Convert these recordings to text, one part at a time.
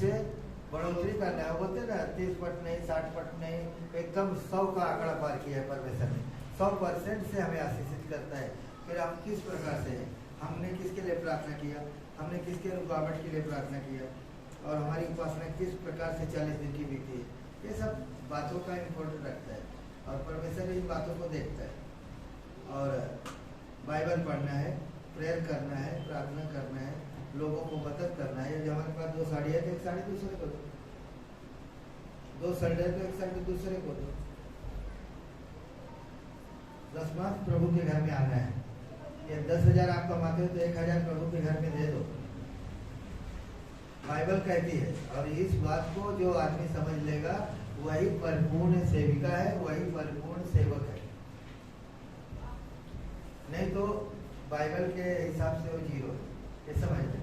उससे बढ़ोतरी करना है। बोलते ना 30 पट नहीं, 60 पट नहीं, एकदम 100 का आंकड़ा पार किया है परमेश्वर ने। 100% से हमें आशीषित करता है। फिर हम किस प्रकार से हैं, हमने किसके लिए प्रार्थना किया, हमने किसके रुकावट के लिए प्रार्थना किया, और हमारी उपासना किस प्रकार से 40 दिन की बीती है, ये सब बातों का इम्पोर्टेंट रखता है। और परमेश्वर इन बातों को देखता है। और बाइबल पढ़ना है, प्रेयर करना है, प्रार्थना करना है, लोगों को मदद करना है। यदि हमारे पास 2 साड़ी है तो 1 साड़ी दूसरे को दो, 2 शर्ट है तो 1 शर्ट दूसरे को दो। 10 मास प्रभु के घर में आना है। ये 10,000 आप कमाते हो तो 1,000 प्रभु के घर में दे दो, बाइबल कहती है। और इस बात को जो आदमी समझ लेगा वही परिपूर्ण सेविका है, वही परिपूर्ण सेवक है। नहीं तो बाइबल के हिसाब से वो जीरो है, ये समझ लें।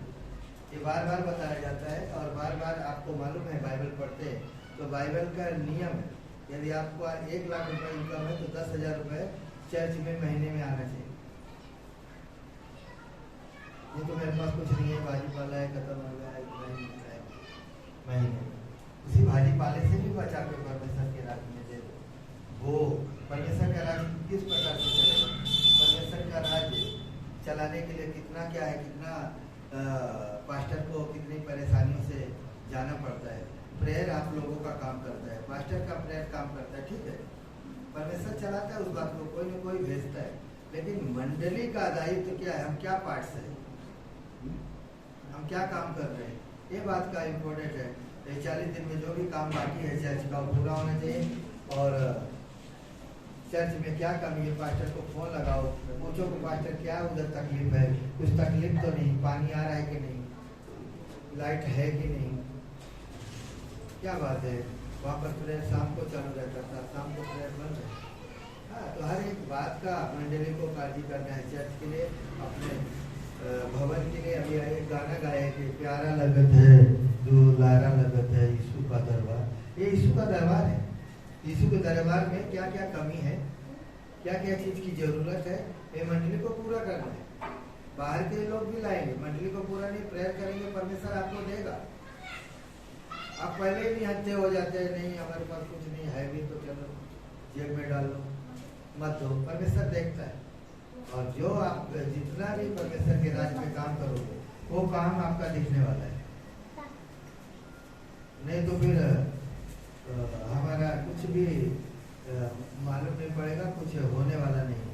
ये बार बार बताया जाता है। और बार बार आपको मालूम है, बाइबल पढ़ते हैं तो बाइबल का नियम है, यदि आपको 1 लाख रुपए इनकम है तो 10,000 रुपए चर्च में महीने में आना चाहिए। ये तो मेरे पास कुछ नहीं है, भाजी पाला है, खत्म हो गया है, महीने उसी भाजी पाले से भी बचा के परमेश्वर के राज्य में दे दो। वो परमेश्वर का राज्य किस प्रकार से चलेगा, परमेश्वर का राज्य चलाने के लिए कितना क्या है, कितना पास्टर को कितनी परेशानियों से जाना पड़ता है। प्रेयर आप लोगों का काम करता है, पास्टर का प्रेयर काम करता है, ठीक है। परमेश्वर चलाता है उस बात को, कोई न कोई भेजता है। लेकिन मंडली का दायित्व क्या है, हम क्या पार्ट से, हम क्या काम कर रहे हैं, ये बात का इम्पोर्टेंट है। 40 दिन में जो भी काम बाकी है चर्च का पूरा होना चाहिए। और चर्च में क्या कमी है, पास्टर को फोन लगाओ, पूछो कि पास्टर क्या उधर तकलीफ है, कुछ तकलीफ तो नहीं, पानी आ रहा है कि नहीं, लाइट है कि नहीं, क्या बात है। वहाँ पर प्रेयर शाम को चालू रहता था, शाम को प्रेयर बंद है। हाँ, तो हर एक बात का मंडली को काळजी करना है। चर्च के लिए, अपने भवन के लिए। अभी एक गाना गाया है कि प्यारा लगत है दुलारा लगत है यीशु का दरबार। ये यीशु का दरबार है। यीशु के दरबार में क्या क्या कमी है, क्या क्या चीज की जरूरत है, ये मंडली को पूरा करना है। बाहर के लोग भी लाएंगे, मंडली को पूरा नहीं, प्रेयर करेंगे, परमेश्वर आपको देगा। आप पहले भी हत्ते हो जाते हैं, नहीं हमारे पास कुछ नहीं है भी तो चलो जेब में डाल लो, मत दो, परमेश्वर देखता है। और जो आप जितना भी परमेश्वर के राज्य में काम करोगे वो काम आपका दिखने वाला है। नहीं तो फिर हमारा कुछ भी मालूम नहीं पड़ेगा, कुछ होने वाला नहीं।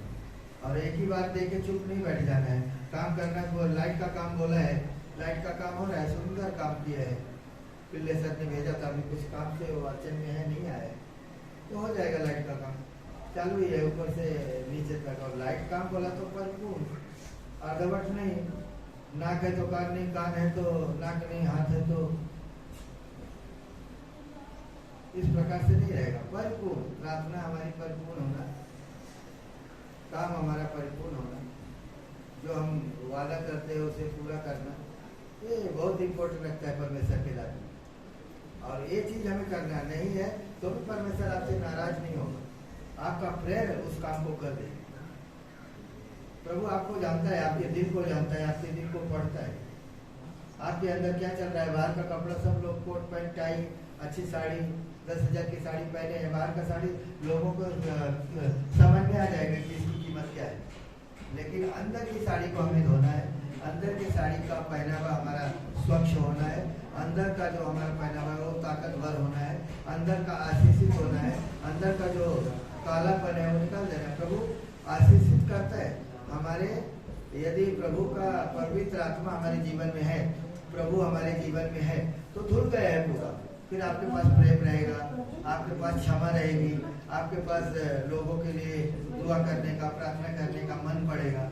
और एक ही बात देके चुप नहीं बैठ जाना है, काम करना है। लाइट का काम बोला है, लाइट का काम हो रहा है, सुंदर काम किया है। पिल्ले सर ने भेजा था, अभी कुछ काम से वो अर्चन में है, नहीं आया तो हो जाएगा। लाइट का काम चालू ही है ऊपर से नीचे तक। और लाइट काम बोला तो परिपूर्ण, अर्धवट नहीं। नाक है तो कान नहीं, कान है तो नाक नहीं, हाथ है तो इस प्रकार से नहीं रहेगा। परिपूर्ण प्रार्थना हमारी परिपूर्ण होना, काम हमारा परिपूर्ण होना, जो हम वादा करते हैं उसे पूरा करना, ये बहुत इम्पोर्टेंट लगता है परमेश्वर के राज्य में। और ये चीज हमें करना नहीं है तो भी परमेश्वर आपसे नाराज नहीं होगा। आपका प्रेयर उस काम को कर दे। प्रभु आपको जानता है, आपके दिल को जानता है, आपके दिल को पढ़ता है, आपके अंदर क्या चल रहा है। बाहर का कपड़ा सब लोग कोट पैंट टाई, अच्छी साड़ी, 10,000 की साड़ी पहने हैं। बाहर का साड़ी लोगों को समझ में आ जाएगा कि इसकी कीमत क्या है, लेकिन अंदर की साड़ी को हमें धोना है। अंदर की साड़ी का पहनावा हमारा स्वच्छ होना है। अंदर का जो हमारा पहनावा है वो ताकतवर होना है। अंदर का आशीषित होना है। अंदर का जो कालापन है वो निकल देना। प्रभु आशीषित करता है हमारे, यदि प्रभु का पवित्र आत्मा हमारे जीवन में है, प्रभु हमारे जीवन में है तो धुल गया है पूरा। फिर आपके पास प्रेम रहेगा, आपके पास क्षमा रहेगी, आपके पास लोगों के लिए दुआ करने का, प्रार्थना करने का मन बढ़ेगा।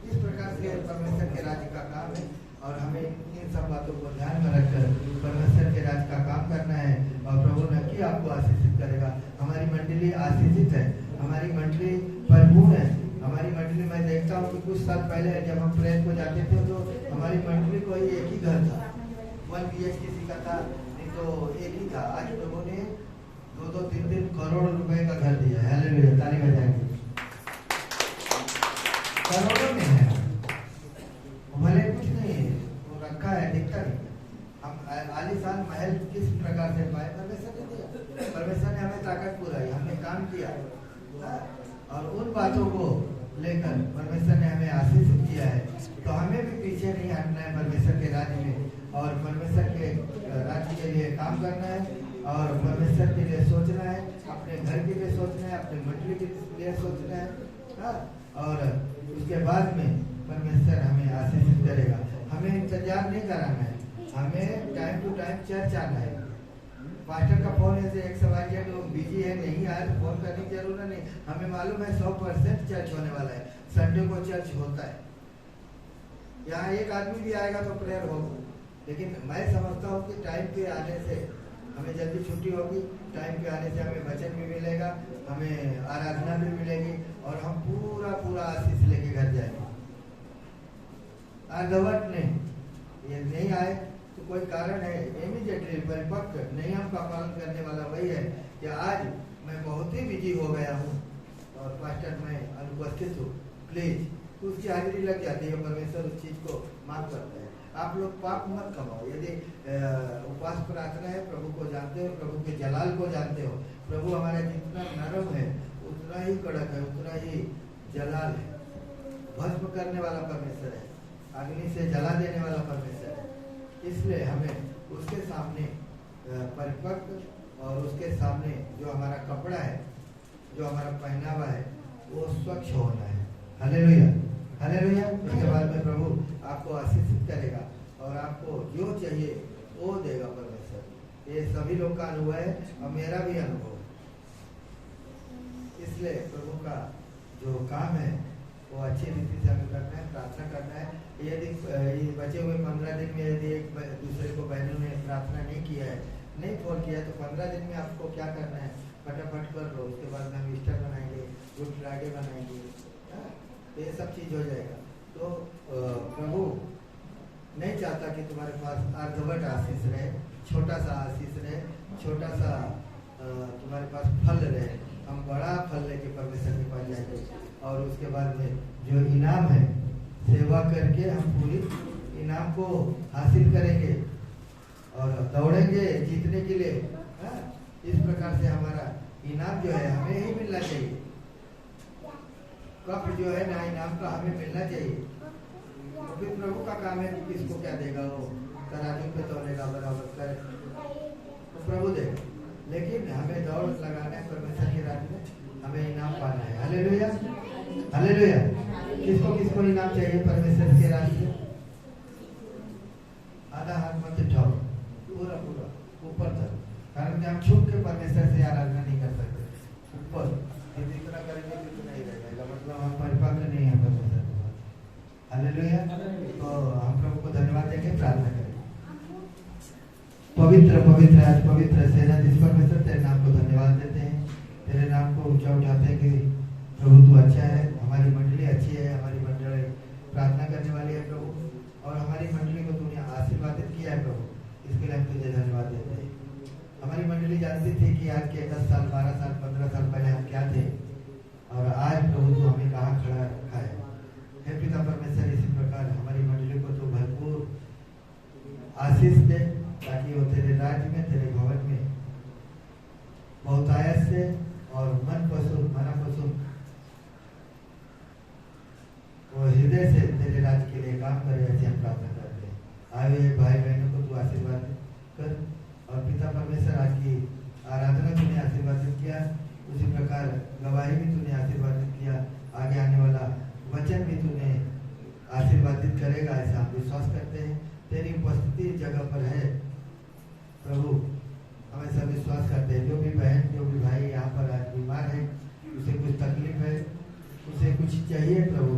इस प्रकार से परमेश्वर के राज्य का काम है। और हमें इन सब बातों को ध्यान में रखकर परमेश्वर के राज्य का काम करना है। और प्रभु ने कि आपको आशीषित करेगा। हमारी मंडली आशीषित है, हमारी मंडली परिपूर्ण है। हमारी मंडली, मैं देखता हूँ कि कुछ साल पहले जब हम प्रेयर को जाते थे तो हमारी मंडली को ही एक ही घर था, 1 BH किसी का था, नहीं तो एक ही था। आज प्रभु ने 2-2, 3-3 करोड़ रुपए का घर दिया। हालेलुया, ताली बजाएंगे। करोड़ों में है, भले कुछ नहीं है वो रखा है, देखता नहीं। हम आलीशान महल किस प्रकार से पाए? परमेश्वर ने दिया। परमेश्वर ने हमें ताकत पुराई, हमने काम किया, और उन बातों को लेकर परमेश्वर ने हमें आशीष किया है। तो हमें भी पीछे नहीं हटना है परमेश्वर के राज्य में, और परमेश्वर के राज्य के लिए काम करना है, और परमेश्वर के लिए सोचना है, अपने घर के लिए सोचना है, अपने मंडली के लिए सोचना है, और उसके बाद में परमेश्वर हमें आशीष करेगा। हमें इंतजार नहीं कराना है, हमें टाइम टू टाइम चर्च आना है। पास्टर का फोन ऐसे एक सवाल है, लोग बिजी है, नहीं आए तो फोन करने की जरूरत नहीं। हमें मालूम है 100% चर्च होने वाला है, संडे को चर्च होता है। यहाँ एक आदमी भी आएगा तो प्रेयर होगा, लेकिन मैं समझता हूँ कि टाइम पे आने से हमें जल्दी छुट्टी होगी, टाइम पे आने से हमें वचन भी मिलेगा, हमें आराधना भी मिलेगी, और हम पूरा आशीष लेके घर जाएंगे। अर्धवट ने ये नहीं आए तो कोई कारण है, इमीडिएटली परिपक्व नियम का पालन करने वाला वही है कि आज मैं बहुत ही बिजी हो गया हूँ और पास्टर मैं अनुपस्थित हूँ, प्लीज, तो उसकी हाजिरी लग जाती है। परमेश्वर उस चीज को माफ करता है। आप लोग पाप मत कमाओ। यदि उपवास प्रार्थना है, प्रभु को जानते हो, प्रभु के जलाल को जानते हो, प्रभु हमारा जितना नरम है उतना ही कड़क है, उतना ही जलाल है। भस्म करने वाला परमेश्वर है, अग्नि से जला देने वाला परमेश्वर है। इसलिए हमें उसके सामने परिपक्व और उसके सामने जो हमारा कपड़ा है, जो हमारा पहनावा है, वो स्वच्छ होना है। Hallelujah, hallelujah. उसके बाद में प्रभु आपको आशीषित करेगा और आपको जो चाहिए वो देगा परमेश्वर। ये सभी लोग का अनुभव है और मेरा भी अनुभव है। इसलिए प्रभु का जो काम है वो अच्छी रीति से हमें करना है, प्रार्थना करना है। यदि बचे हुए 15 दिन में यदि एक दूसरे को बहनों ने प्रार्थना नहीं किया है, नहीं फोन किया, तो 15 दिन में आपको क्या करना है, फटाफट कर लो। उसके बाद में हम ईस्टर बनाएंगे, गुड फ्राइडे बनाएंगे, तो ये सब चीज हो जाएगा। तो प्रभु नहीं चाहता कि तुम्हारे पास अर्धवट आशीष रहे, छोटा सा आशीष रहे, छोटा सा तुम्हारे पास फल रहे। हम बड़ा फल लेके परमेश्वर के पास जाएंगे और उसके बाद में जो इनाम है, सेवा करके हम पूरी इनाम को हासिल करेंगे और दौड़ेंगे जीतने के लिए। इस प्रकार से हमारा इनाम जो है हमें ही मिलना चाहिए। कप जो है ना इनाम का हमें मिलना चाहिए। तो फिर प्रभु का काम है, किसको क्या देगा, वो तराजू पे तौलेगा बराबर कर, तो प्रभु देगा। लेकिन हमें दौड़ लगाना है परमेश्वर के राज्य में, हमें इनाम पाना है। Hallelujah, hallelujah. किसको किसको इनाम चाहिए परमेश्वर के राज्य में? आधा हाथ मत उठाओ, पूरा पूरा ऊपर तक, कारण कि हम छुप के परमेश्वर से आराधना नहीं कर सकते। ऊपर जितना करेंगे उतना ही रहेगा, मतलब हम परिपक्व नहीं है परमेश्वर के पास। हालेलुया। तो हम प्रभु को धन्यवाद देंगे, प्रार्थना करेंगे। पवित्र पवित्र आज पवित्र सेनाधीश परमेश्वर, तेरे नाम को धन्यवाद देते हैं, तेरे नाम को ऊंचा उठाते हैं कि प्रभु तू अच्छा है, हमारी मंडली अच्छी है, हमारी मंडली प्रार्थना करने वाली है प्रभु, और हमारी मंडली को तूने आशीर्वादित किया है प्रभु। इसके लिए हम तुझे धन्यवाद देते हैं। हमारी मंडली जानती थी कि आज के 10 साल 12 साल 15 साल पहले हम क्या थे, और आज प्रभु तू हमें कहाँ खड़ा रखा है। हे पिता परमेश्वर, इसी प्रकार हमारी मंडली को तू भरपूर आशीष दे, ताकि वो तेरे राज्य में, तेरे भवन में बहुत आयत से और मन पसंद वो हृदय से तेरे राज्य के लिए काम करे, ऐसे हम प्रार्थना करते हैं। आए हुए भाई बहनों को तू आशीर्वाद कर, और पिता परमेश्वर आज की आराधना तूने आशीर्वादित किया, उसी प्रकार गवाही भी तूने आशीर्वादित किया, आगे आने वाला वचन भी तूने आशीर्वादित करेगा, ऐसा हम विश्वास करते हैं। तेरी उपस्थिति इस जगह पर है प्रभु, हम ऐसा विश्वास करते हैं। जो भी बहन, जो भी भाई यहाँ पर आज बीमार है, उसे कुछ तकलीफ है, उसे कुछ चाहिए प्रभु,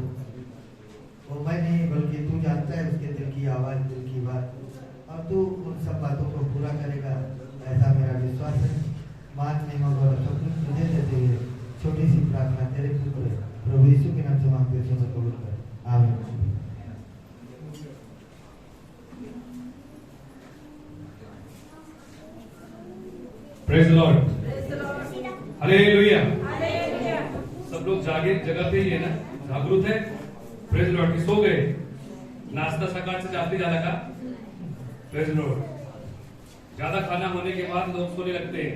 वो मैं नहीं बल्कि तू जानता है उसके दिल की आवाज़, दिल की बात, और तू उन सब बातों को पूरा करेगा, ऐसा मेरा विश्वास है। मान महिमा और सब कुछ तुझे देते हुए छोटी सी प्रार्थना तेरे पुत्र प्रभु यीशु के नाम से मांगते हैं, कबूल कर, आमीन। Praise the Lord, hallelujah. सब लोग जागे जगह पे ही है ना, जागृत है। Praise the Lord. की सो गए? नाश्ता सकाळ से जास्ती झाला का? Praise Lord. ज्यादा खाना होने के बाद लोग सोने लगते हैं।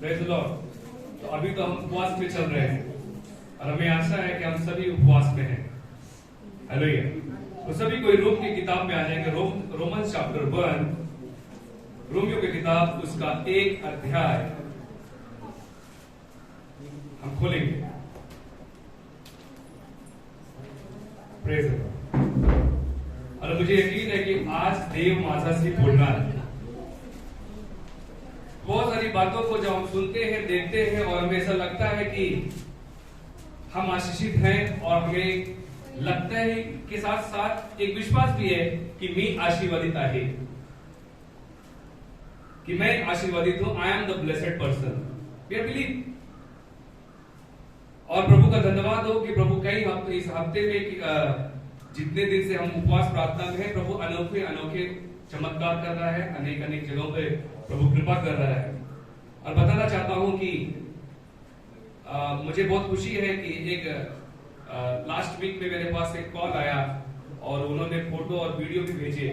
Praise Lord. तो अभी तो हम उपवास पे चल रहे हैं और हमें आशा है कि हम सभी उपवास में हैं। हालेलुया। तो सभी कोई रोम की किताब में आ जाएंगे। रोमन चैप्टर 1, रोमियो की किताब उसका 1 अध्याय हम खोलेंगे। Praise Lord. और मुझे यकीन है कि आज देव माझाशी बोलना है। बहुत सारी बातों को जब हम सुनते हैं, देखते हैं और हमें ऐसा लगता है कि हम आशीषित हैं और हमें लगता है कि साथ साथ एक विश्वास भी है कि मैं आशीर्वादित आहे, कि मैं आशीर्वादित हूं। I am the blessed person. We believe. और प्रभु का धन्यवाद हो कि प्रभु कई हफ्ते, इस हफ्ते में जितने दिन से हम उपवास प्रार्थना में हैं, प्रभु अनोखे अनोखे चमत्कार कर रहा है। अनेक अनेक जगहों पे प्रभु कृपा कर रहा है। और बताना चाहता हूं कि मुझे बहुत खुशी है कि एक लास्ट वीक में मेरे पास एक कॉल आया और उन्होंने फोटो और वीडियो भी भेजे।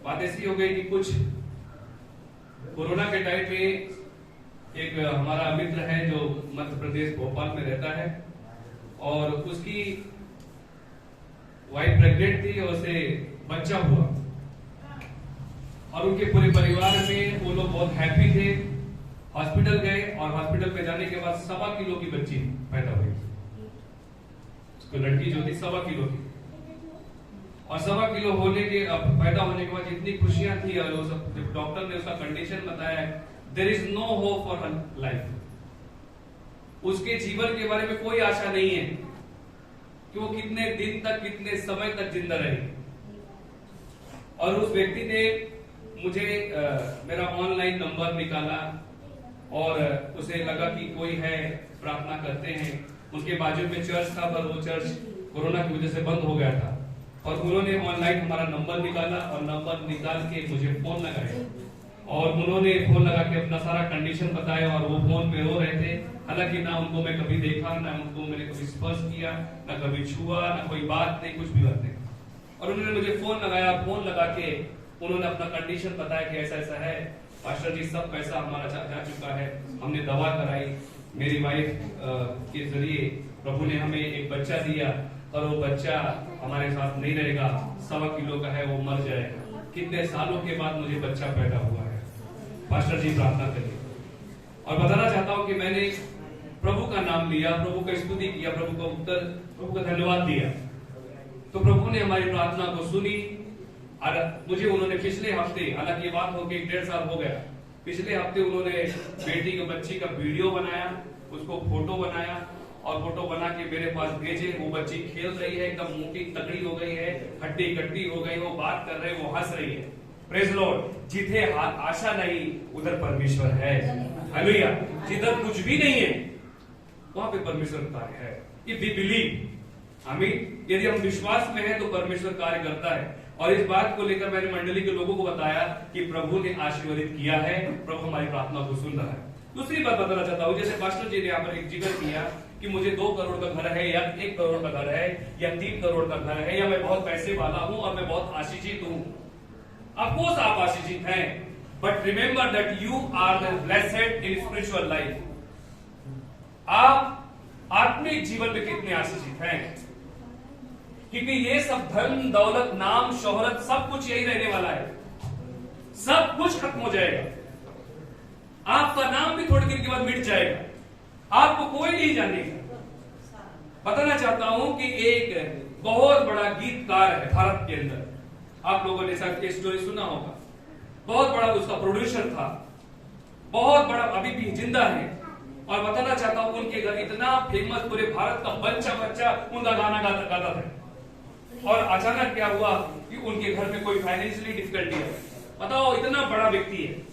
बात ऐसी हो गई कि कुछ कोरोना के टाइम में एक हमारा मित्र है जो मध्य प्रदेश भोपाल में रहता है और उसकी वाइफ प्रेग्नेंट थी और उसे बच्चा हुआ और उनके पूरे परिवार में वो लोग बहुत हैप्पी थे। हॉस्पिटल गए और हॉस्पिटल पे जाने के बाद 1.25 किलो की बच्ची पैदा हुई। उसको लड़की जो थी 1.25 किलो की और 1.25 किलो होने के पैदा होने के बाद इतनी खुशियां थी और डॉक्टर ने उसका कंडीशन बताया, there is no hope for her life. उसके जीवन के बारे में कोई आशा नहीं है कि वो कितने दिन तक, कितने समय तक जिंदा रहे। और उस व्यक्ति ने मुझे मेरा ऑनलाइन नंबर निकाला और उसे लगा कि कोई है, प्रार्थना करते हैं। उसके बाजू में चर्च था पर वो चर्च कोरोना की वजह से बंद हो गया था और उन्होंने ऑनलाइन हमारा नंबर निकाला और नंबर निकाल के मुझे फोन लगाया और उन्होंने फोन लगा के अपना सारा कंडीशन बताया और वो फोन पे रो रहे थे। हालांकि ना उनको मैं कभी देखा, ना उनको मैंने कभी स्पर्श किया, ना कभी छुआ, ना कोई बात नहीं, कुछ भी बात नहीं। और उन्होंने मुझे फोन लगाया। फोन लगा के उन्होंने अपना कंडीशन बताया कि ऐसा ऐसा है पास्टर जी, सब पैसा हमारा जा चुका है, हमने दवा कराई, मेरी वाइफ के जरिए प्रभु ने हमें एक बच्चा दिया और वो बच्चा हमारे साथ नहीं रहेगा, 1.25 किलो का है, वो मर जाएगा। कितने सालों के बाद मुझे बच्चा पैदा हुआ है। पास्टर जी प्रार्थना करिए। और बताना चाहता हूं कि मैंने प्रभु का नाम लिया, प्रभु का स्तुति किया, प्रभु का उत्तर, प्रभु का धन्यवाद दिया। तो प्रभु ने हमारी प्रार्थना को सुनी और मुझे उन्होंने पिछले हफ्ते, हालांकि ये बात होके 1.5 साल हो गया, पिछले हफ्ते उन्होंने बेटी के बच्ची का वीडियो बनाया, उसको फोटो बनाया और फोटो बना के मेरे पास भेजे। वो बच्ची खेल रही है, एकदम मोटी तगड़ी हो गई है, हड्डी कट्टी हो गई, वो बात कर रहे, वो हंस रही है। Praise Lord. जिथे आशा नहीं उधर परमेश्वर है। हालेलुया। जिधर कुछ भी नहीं है वहां पे परमेश्वर कार्य है। इफ वी बिलीव, आमीन, यदि हम विश्वास में हैं तो परमेश्वर कार्य करता है। और इस बात को लेकर मैंने मंडली के लोगों को बताया कि प्रभु ने आशीर्वादित किया है, प्रभु हमारी प्रार्थना को सुन रहा है। दूसरी बात बताना चाहता हूं, जैसे पास्टर जी ने यहाँ पर एक जिक्र किया कि मुझे 2 करोड़ का घर है या 1 करोड़ का घर है या 3 करोड़ का घर है या मैं बहुत पैसे वाला हूं और मैं बहुत आशीषित हूं। ऑफकोर्स आप आशीषित हैं, but remember that you are the blessed in spiritual life. आप आत्मिक जीवन में कितने आशीषित हैं, क्योंकि ये सब धन दौलत नाम शोहरत सब कुछ यही रहने वाला है, सब कुछ खत्म हो जाएगा। आपका नाम भी थोड़े दिन के बाद मिट जाएगा, आपको कोई नहीं जानेगा। बताना चाहता हूं कि एक बहुत बड़ा गीतकार है भारत के अंदर, आप लोगों ने शायद ये स्टोरी सुना होगा। बहुत बड़ा उसका प्रोड्यूसर था, बहुत बड़ा, अभी भी जिंदा है। और बताना चाहता हूं उनके घर इतना फेमस, पूरे भारत का बच्चा बच्चा उनका गाना गाता था। और अचानक क्या हुआ कि उनके घर में कोई फाइनेंशियली डिफिकल्टी है। बताओ, इतना बड़ा व्यक्ति है।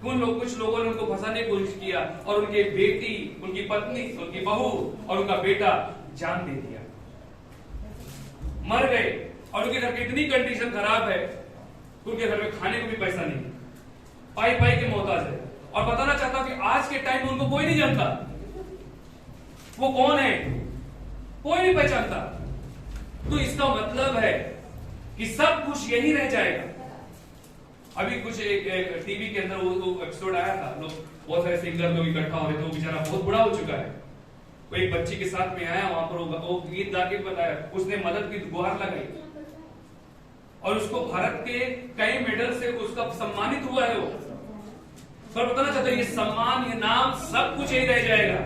कुछ लोगों ने उनको फंसाने की कोशिश किया और उनके बेटी, उनकी पत्नी, उनकी बहू और उनका बेटा जान दे दिया, मर गए। और उनके घर की इतनी कंडीशन खराब है, उनके घर में खाने को भी पैसा नहीं, पाई पाई के मोहताज है। और बताना चाहता हूं कि आज के टाइम में उनको कोई नहीं जानता, वो कौन है, कोई नहीं पहचानता। तो इसका मतलब है कि सब कुछ यही रह जाएगा, अभी कुछ एक टीवी के अंदर वो एपिसोड आया था, लोग बहुत सारे सिंगर लोग इकट्ठा हो रहे थे, वो बेचारा बहुत बुरा हो चुका है। वो एक बच्ची के साथ में आया, वहां पर वो गीत गा के बताया, उसने मदद की गुहार लगाई और उसको भारत के कई मेडल से उसका सम्मानित हुआ है। वो पर बताना चाहता है, ये सम्मान, ये नाम सब कुछ यही रह जाएगा।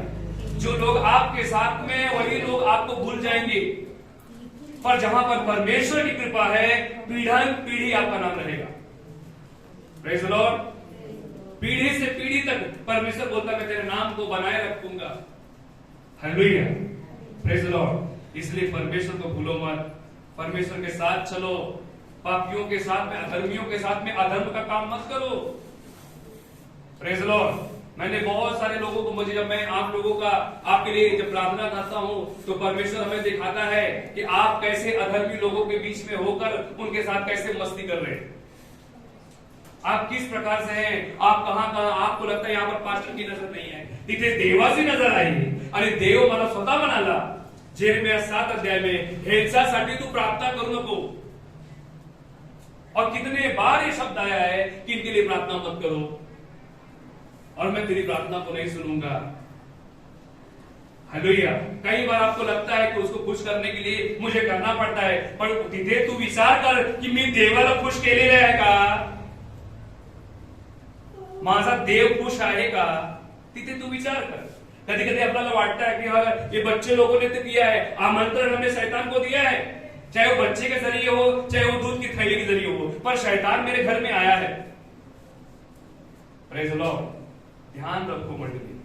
जो लोग आपके साथ में, वही लोग आपको भूल जाएंगे। पर जहां पर परमेश्वर की कृपा है, पीढ़ी पीढ़ी आपका नाम रहेगा। Praise the Lord. पीढ़ी से पीढ़ी तक परमेश्वर बोलता है, मैं तेरे नाम को बनाए रखूंगा। Hallelujah, praise the Lord. इसलिए परमेश्वर को भूलो मत, परमेश्वर के साथ चलो। पापियों के साथ में, अधर्मियों के साथ में अधर्म का काम मत करो। Praise the Lord. मैंने बहुत सारे लोगों को, मुझे जब मैं आप लोगों का, आपके लिए जब प्रार्थना करता हूं, तो परमेश्वर हमें दिखाता है कि आप कैसे अधर्मी लोगों के बीच में होकर उनके साथ कैसे मस्ती कर रहे हैं, आप किस प्रकार से हैं, आप कहां आपको लगता है यहां पर पास्टर की नजर नहीं है, तिथे देवाची नजर आई आणि देव मला स्वतः म्हणाला जेरमिया 7 अध्याय में, हेलसासाठी तू प्रार्थना करू नको। और कितने बार ये शब्द आया है कि इनके लिए प्रार्थना मत करो, और मैं तेरी प्रार्थना को नहीं सुनूंगा। हालेलुया। कई बार आपको लगता है कि उसको खुश करने के लिए मुझे करना पड़ता है, पण तिथे तू विचार कर की मी देवाला खुश केलेले आहे का, माझा देव खुश आहे का, तिथे तू विचार कर। कधी कधी आपल्याला वाटता है कि ये बच्चे लोगों ने तो किया है, आमंत्रण हमने शैतान को दिया है, चाहे वो बच्चे के जरिए हो, चाहे वो दूध की थैली के जरिए हो, पर शैतान मेरे घर में आया है। Praise the Lord. ध्यान रखो मंडली,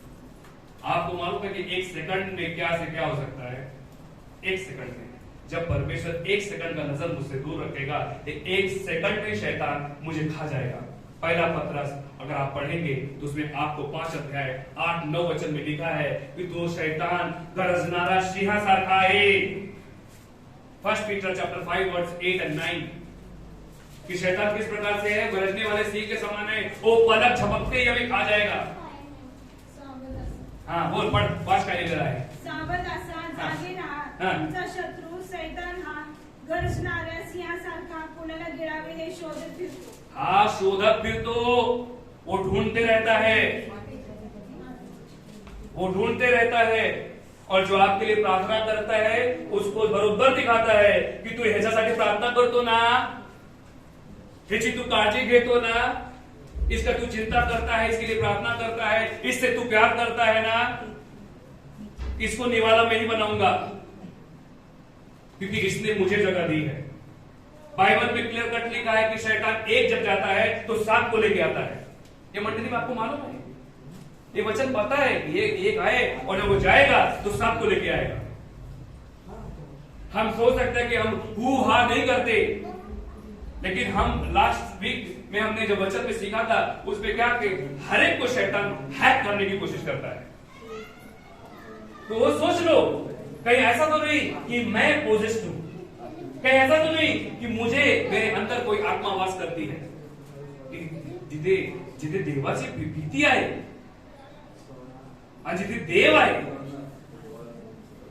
आपको मालूम है कि एक सेकंड में क्या से क्या हो सकता है। एक सेकंड में जब परमेश्वर एक सेकंड का नजर मुझसे दूर रखेगा, एक सेकंड में शैतान मुझे खा जाएगा। पहला पत्रस अगर आप पढ़ेंगे तो उसमें आपको 5 अध्याय 8-9 वचन में लिखा है कि तो शैतान गरजनारा सिंहासारखा आहे। 1 पीटर चैप्टर 5 वर्स 8 and 9 कि शैतान किस प्रकार से है, गरजने वाले सिंह के समान है, वो पलक झपकते ही हमें खा जाएगा। हाँ बोल, पढ़, पास का लेकर आए। सावध असा, जागे राहा, तुमचा शत्रू शैतान हा गरजणाऱ्या सिंहासारखा कोणाला गिळावे हे शोधत फिरतो। हाँ, शोधत फिरतो, वो ढूंढते रहता है, वो ढूंढते रहता है, और जो आपके लिए प्रार्थना करता है उसको बरोबर दिखाता है की तू ह्याच्यासाठी प्रार्थना करतो ना, ह्याची तू काळजी घेतो ना, इसका तू चिंता करता है, इसके लिए प्रार्थना करता है, इससे तू प्यार करता है ना, इसको निवाला मैं ही बनाऊंगा क्योंकि इसने मुझे जगह दी है। बाइबल में क्लियर कट लिखा है कि शैतान एक जब जाता है तो 7 को लेके आता है। ये मंडली में आपको मालूम है, ये वचन पता है कि ये एक आए और जब वो जाएगा तो 7 को लेके आएगा। हम सोच सकते हैं कि हम हु हा नहीं करते, लेकिन हम लास्ट वीक में हमने जो वचन में सीखा था उसमें क्या कि हर एक को शैतान हैक करने की कोशिश करता है। तो वो सोच लो, कहीं ऐसा तो नहीं कि मैं पोजेस्ड हूं, कहीं ऐसा तो नहीं कि मुझे मेरे अंदर कोई आत्मा वास करती है। जिथे जिथे देवाची भीती आहे आणि जिथे देव आहे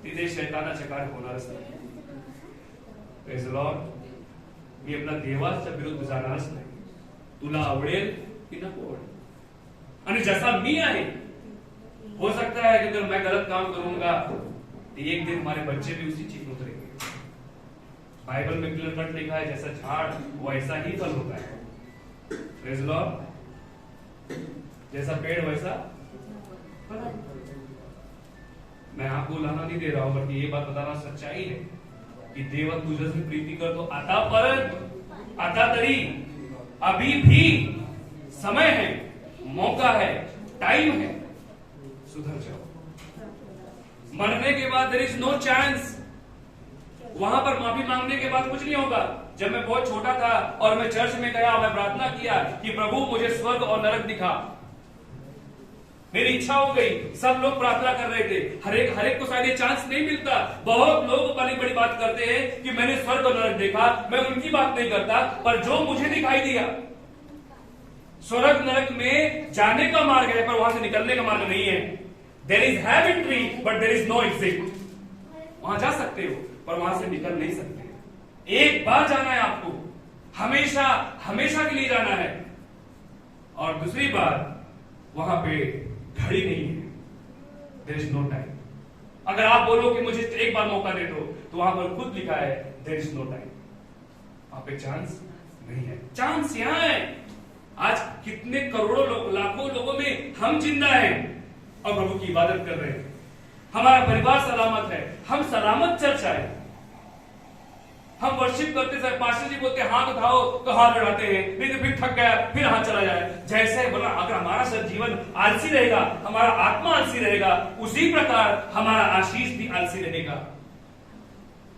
तिथे शैतानाचे कार्य होणारच नाही। Praise the Lord. मी अपना देवाच्या विरुद्ध जाणारच नाही, तुला आवडेल की नको आवडेल। आणि जैसा मी आहे, हो सकता है कि अगर मैं गलत काम करूंगा तो एक दिन हमारे बच्चे भी उसी चीज में उतरेंगे। बाइबल में क्लियर कट लिखा है जैसा झाड़ वैसा ही फल होता है। Praise the Lord. जैसा पेड़ वैसा फल। मैं आपको लाना नहीं दे रहा हूं, बल्कि ये बात बताना सच्चाई है की देव तुझ्याशी प्रीती करतो। आतापर्यंत, आता तरी, अभी भी समय है, मौका है, टाइम है, सुधर जाओ। मरने के बाद देयर इज नो चांस। वहां पर माफी मांगने के बाद कुछ नहीं होगा। जब मैं बहुत छोटा था और मैं चर्च में गया, मैं प्रार्थना किया कि प्रभु मुझे स्वर्ग और नरक दिखा, मेरी इच्छा हो गई। सब लोग प्रार्थना कर रहे थे, हर एक को शायद ये चांस नहीं मिलता। बहुत लोग बड़ी बड़ी बात करते हैं कि मैंने स्वर्ग और नरक देखा, मैं उनकी बात नहीं करता, पर जो मुझे दिखाई दिया, स्वर्ग नरक में जाने का मार्ग है पर वहां से निकलने का मार्ग नहीं है। There is have entry but there is no exit. वहां जा सकते हो पर वहां से निकल नहीं सकते। एक बार जाना है आपको, हमेशा हमेशा के लिए जाना है। और दूसरी बात, वहां पे घड़ी नहीं है, देयर इज नो टाइम। अगर आप बोलो कि मुझे एक बार मौका दे दो, तो वहां पर खुद लिखा है देयर इज नो टाइम, वहां पे चांस नहीं है। चांस यहां है। आज कितने करोड़ों लोग, लाखों लोगों में हम जिंदा हैं और प्रभु की इबादत कर रहे हैं। हमारा परिवार सलामत है, हम सलामत चर्च आए। हम वर्शिप करते समय पास्टर जी बोलते हाथ उठाओ तो हाथ बढ़ाते हैं, नहीं तो फिर थक गया फिर हाथ चला जाए। जैसे बोला, अगर हमारा सब जीवन आलसी रहेगा, हमारा आत्मा आलसी रहेगा, उसी प्रकार हमारा आशीष भी आलसी रहेगा।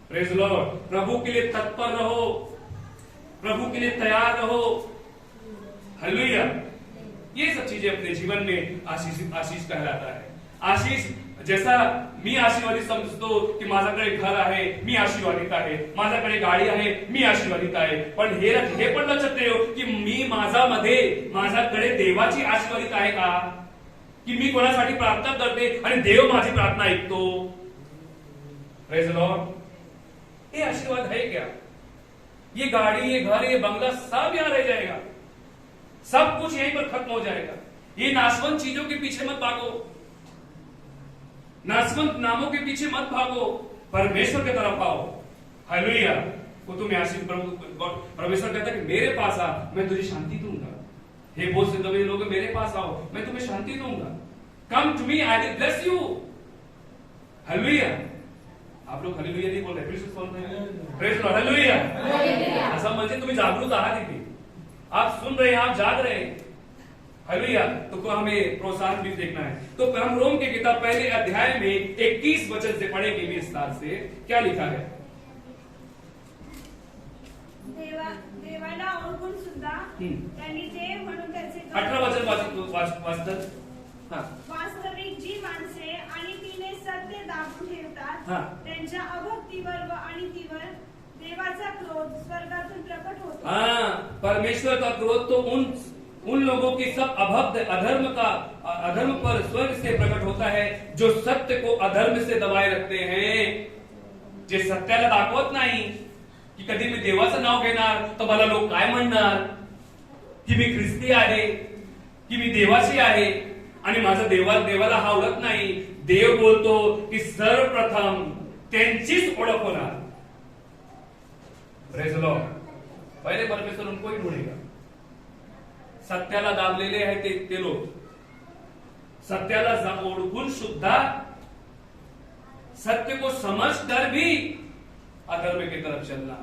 Praise the Lord. प्रभु के लिए तत्पर रहो, प्रभु के लिए तैयार रहो। हालेलुया। ये सब चीजें अपने जीवन में आशीष कहलाता है। आशीष जैसा मी आशीर्वादी समजतो की माझ्याकडे घर आहे, मी आशीर्वादित आहे, माझ्याकडे गाडी आहे, मी आशीर्वादित आहे। पण हे पण लक्षात ठेव की मी माझ्याकडे देवाची आशीर्वादित आहे का, की मी कोणासाठी प्रार्थना करते आणि देव माझी प्रार्थना ऐकतो। Praise the Lord. ये आशीर्वाद है क्या? ये गाड़ी, ये घर, ये बंगला सब यहां रह जाएगा, सब कुछ यहीं पर खत्म हो जाएगा। ये नाशवंत चीजों के पीछे मत भागो, नाशवंत नामों के पीछे मत भागो, परमेश्वर की तरफ आओ। हालेलुया। वो तुम्हें आशीष, परमेश्वर कहता है कि मेरे पास आ, मैं तुझे शांति दूंगा। हे बहुत से दबे लोग, मेरे पास आओ, मैं तुम्हें शांति दूंगा। Come to me, I will bless you. Hallelujah. आप लोग हालेलुया नहीं बोल रहे, फिर से सुन रहे हैं। Praise the Lord. हालेलुया। ऐसा म्हणजे तुम्ही जागरूक आहात इथे, आप सुन रहे हैं, आप जाग रहे हैं। हालेलुया। तो हमें प्रोत्साहन भी देखना है। तो हम रोम की किताब पहले अध्याय में 21 वचन से पढ़ेंगे विस्तार से। क्या लिखा है? देवाला ओळखून सुद्धा त्यांनी देव म्हणून त्याचे 18 वचन वाचतात। वास्तविक जी माणसे आणि तिने सत्य दाबून ठेवतात, त्यांच्या अभक्तीवर व अनितीवर देवाचा क्रोध स्वर्गातून प्रकट होतो। परमेश्वर का क्रोध तो उन लोगों की सब अधर्म पर स्वर्ग से प्रकट होता है, जो सत्य को अधर्म से दबाए रखते हैं। जे सत्याला दाखवत नाही की कधी मी देवाचं नाव घेणार तर मला लोक काय म्हणणार, की मी ख्रिस्ती आहे, की मी देवाची आहे आणि माझं देवाला हा ओळख नाही। देव बोलतो की सर्वप्रथम त्यांचीच ओळख होणार। Praise the Lord. पहले परमेश्वर उनको ही ढूंढेगा। सत्याला दाबलेले आहेत ते लोक, सत्याला ओळखून सुद्धा सत्य को समझकर भी अधर्म की तरफ चलना।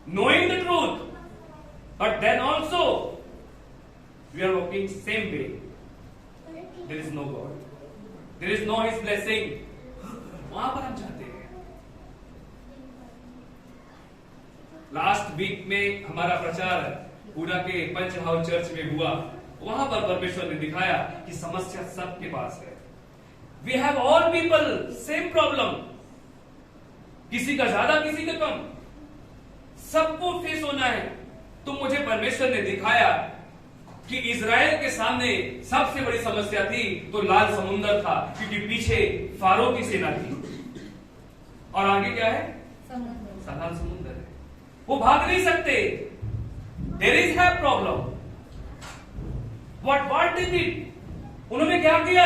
Knowing the truth but then also we are walking same way. There is no God, there is no his blessing. वहां पर हम चाहते हैं। लास्ट वीक में हमारा प्रचार पूरा के पंचभाव चर्च में हुआ। वहां पर परमेश्वर ने दिखाया कि समस्या सबके पास है। We have all people same problem, किसी का ज्यादा किसी का कम, सबको फेस होना है। तो मुझे परमेश्वर ने दिखाया कि इजराइल के सामने सबसे बड़ी समस्या थी तो लाल समुद्र था, क्योंकि पीछे फारो की सेना थी और आगे क्या है? लाल समुद्र है। वो भाग नहीं सकते। There is a problem. What did it? उन्होंने क्या किया?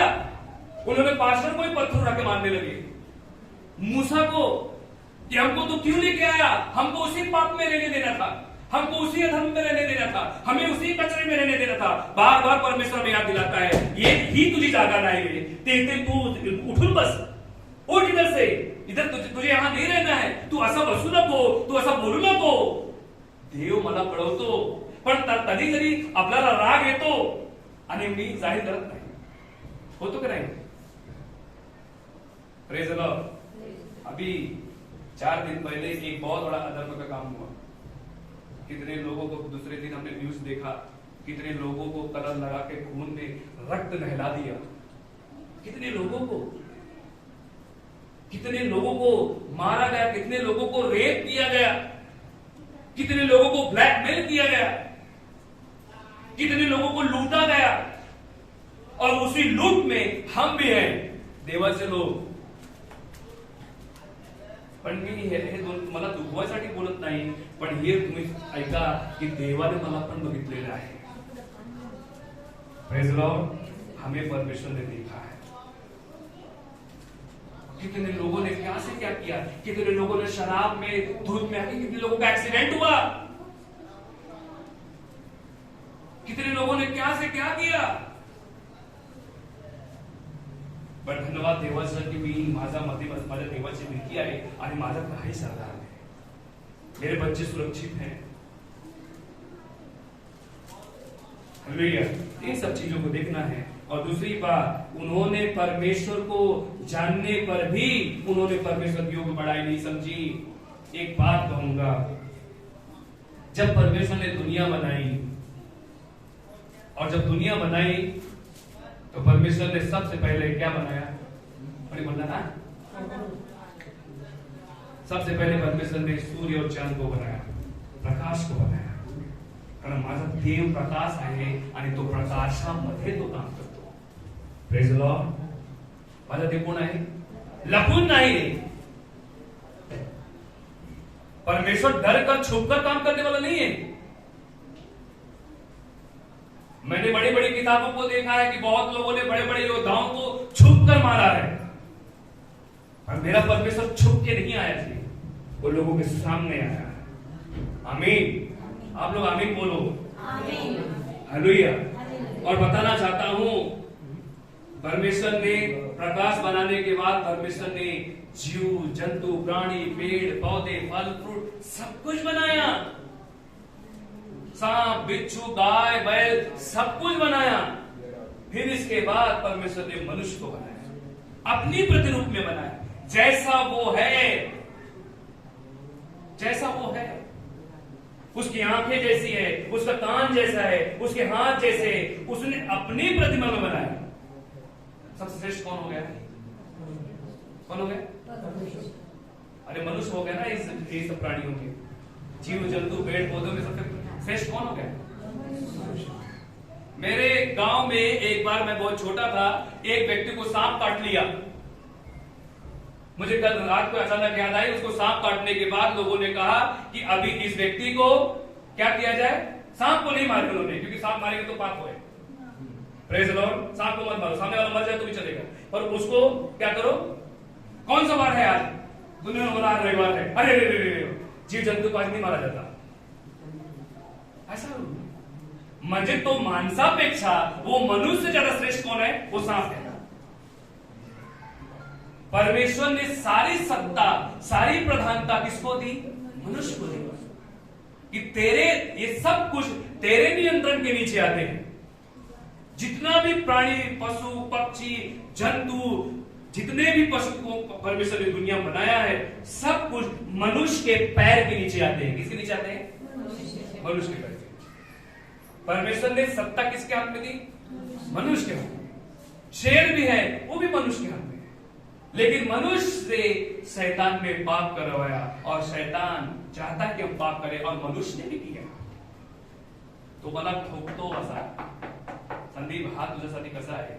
उन्होंने पास्टर को ही पत्थर उठा के मारने लगे, मूसा को, कि हमको तो क्यों लेके आया, हमको उसी पाप में रहने देना था, हमको उसी अधर्म में रहने देना था, हमें उसी कचरे में रहने देना था। बार बार परमेश्वर में याद दिलाता है, ये ही तुझी जागा नाही, ते तू उठून बस, उठ इधर से, इधर तुझे यहां नहीं रहना है, तू असा बसू नको, तू असा बोलू नको। देव मला कळवतो, पण कधी कधी आपल्याला राग येतो आणि मी जाहीर करत नाही। होतो की नाही? Praise the Lord. अभी 4 दिन पहले एक बहुत बड़ा अधर्म का काम हुआ। कितने लोगों को, दूसरे दिन हमने न्यूज देखा, कितने लोगों को कलर लगा के खून में रक्त नहला दिया, कितने लोगों को मारा गया, कितने लोगों को रेप किया गया, कितने लोगों को ब्लैकमेल किया गया, कितने लोगों को लूटा गया। और उसी लूट में हम भी हैं, देवाचे लोग। पण मी हे मला दुखवायसाठी बोलत नाही, पण हे तुम्ही ऐका की देवाने मला पण बघितलेलं आहे. Praise Lord. हमें परमेश्वर ने देखा है. कितने लोगों ने क्या से क्या किया, कितने लोगों ने शराब में, दूध में आके कितने लोगों का एक्सीडेंट हुआ, कितने लोगों ने क्या से क्या किया. पण धन्यवाद देवाचं की मी माझ्या देवाची भीती आहे आणि माझा काही समाधान आहे. मेरे बच्चे सुरक्षित हैं. हालेलुया. इन सब चीजों को देखना है. और दूसरी बात, उन्होंने परमेश्वर को जानने पर भी उन्होंने परमेश्वर की योग बढ़ाई नहीं समझी. एक बात कहूंगा, जब परमेश्वर ने दुनिया बनाई और जब दुनिया बनाई तो परमेश्वर ने सबसे पहले क्या बनाया? बड़ी बोलना ना, सबसे पहले परमेश्वर ने सूर्य और चांद को बनाया, प्रकाश को बनाया. कारण माझा देव प्रकाश आहे आणि तो प्रकाशामध्ये तो काम करतो. Praise Lord. माझा देव कोण आहे? लपून नाही. परमेश्वर डर कर छुप कर काम करने वाला नहीं है. मैंने बड़ी बड़ी किताबों को देखा है कि बहुत लोगों ने बड़े बड़े योद्धाओं को छुप कर मारा है, और मेरा परमेश्वर छुप के नहीं आया जी, वो लोगों के सामने आया. आमीन. आप लोग आमीन बोलो. आमीन. हालेलुया. और बताना चाहता हूं, परमेश्वर ने प्रकाश बनाने के बाद परमेश्वर ने जीव जंतु प्राणी पेड़ पौधे फल फ्रूट सब कुछ बनाया. सांप बिच्छू गाय बैल सब कुछ बनाया. फिर इसके बाद परमेश्वर ने मनुष्य को बनाया, अपनी प्रतिरूप में बनाया. जैसा वो है, जैसा वो है, उसकी आंखें जैसी है, उसका कान जैसा है, उसके हाथ जैसे, उसने अपनी प्रतिमा में बनाया. सबसे श्रेष्ठ कौन हो गया? कौन हो गया? अरे मनुष्य हो गया ना. इस सब प्राणियों के, जीव जंतु पेड़ पौधों में सबसे श्रेष्ठ कौन हो गया? मेरे गांव में एक बार, मैं बहुत छोटा था, एक व्यक्ति को सांप काट लिया. मुझे कल रात को अचानक याद आई. उसको सांप काटने के बाद लोगों ने कहा कि अभी इस व्यक्ति को क्या किया जाए? सांप को नहीं मारे उन्होंने, क्योंकि सांप मारेंगे तो पाप होए. Praise Lord. सांप को मत मारो, सामने वाला मर जाए तो भी चलेगा, पर उसको क्या करो? कौन सा वार है आज? दुनिया में बोला रविवार है. अरे जीव जंतु को आज नहीं मारा जाता. ऐसा म्हणजे तो माणसापेक्षा वो मनुष्य ज्यादा श्रेष्ठ कौन है? वो सांप है. परमेश्वर ने सारी सत्ता, सारी प्रधानता किसको दी? मनुष्य को दी. कि तेरे ये सब कुछ तेरे नियंत्रण के नीचे आते हैं. जितना भी प्राणी पशु पक्षी जंतु, जितने भी पशु को परमेश्वर ने दुनिया में बनाया है, सब कुछ मनुष्य के पैर के नीचे आते हैं. किसके नीचे आते हैं? मनुष्य के पैर. परमेश्वर ने सत्ता किसके हाथ में दी? मनुष्य के हाथ में. शेर भी है, वो भी मनुष्य के हाथ में. लेकिन मनुष्य से शैतान ने पाप करवाया, और शैतान चाहता कि हम पाप करें, और मनुष्य ने भी किया. तो मला ठोकतो असा, संदीप हा तुझ्यासाठी कसा आहे?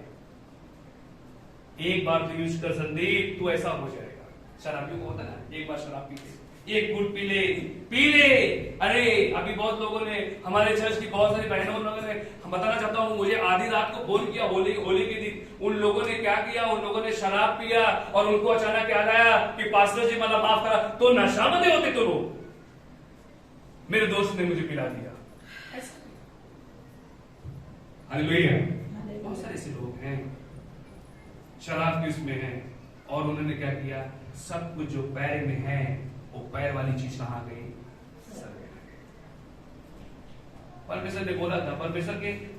एक बार तू यूज कर संदीप, तू ऐसा हो जाएगा. शराबियों को होता है ना, एक बार शराब पी एक गुट पी ले. अरे अभी बहुत लोगों ने, हमारे चर्च की बहुत सारी बहनों ने, हम बताना चाहता हूँ, मुझे आधी रात को फोन किया होली के दिन. उन लोगों ने क्या किया? उन लोगों ने शराब पिया, और उनको अचानक याद आया कि पास्टर जी मला माफ करा. तो नशा में होते तो वो मेरे दोस्त ने मुझे पिला दिया. हालेलुया. बहुत सारे ऐसे लोग हैं शराब की उसमें हैं, और उन्होंने क्या किया? सब कुछ जो पैर में है, वो पैर वाली चीज कहां गई? सर में. परमेश्वर ने बोला था,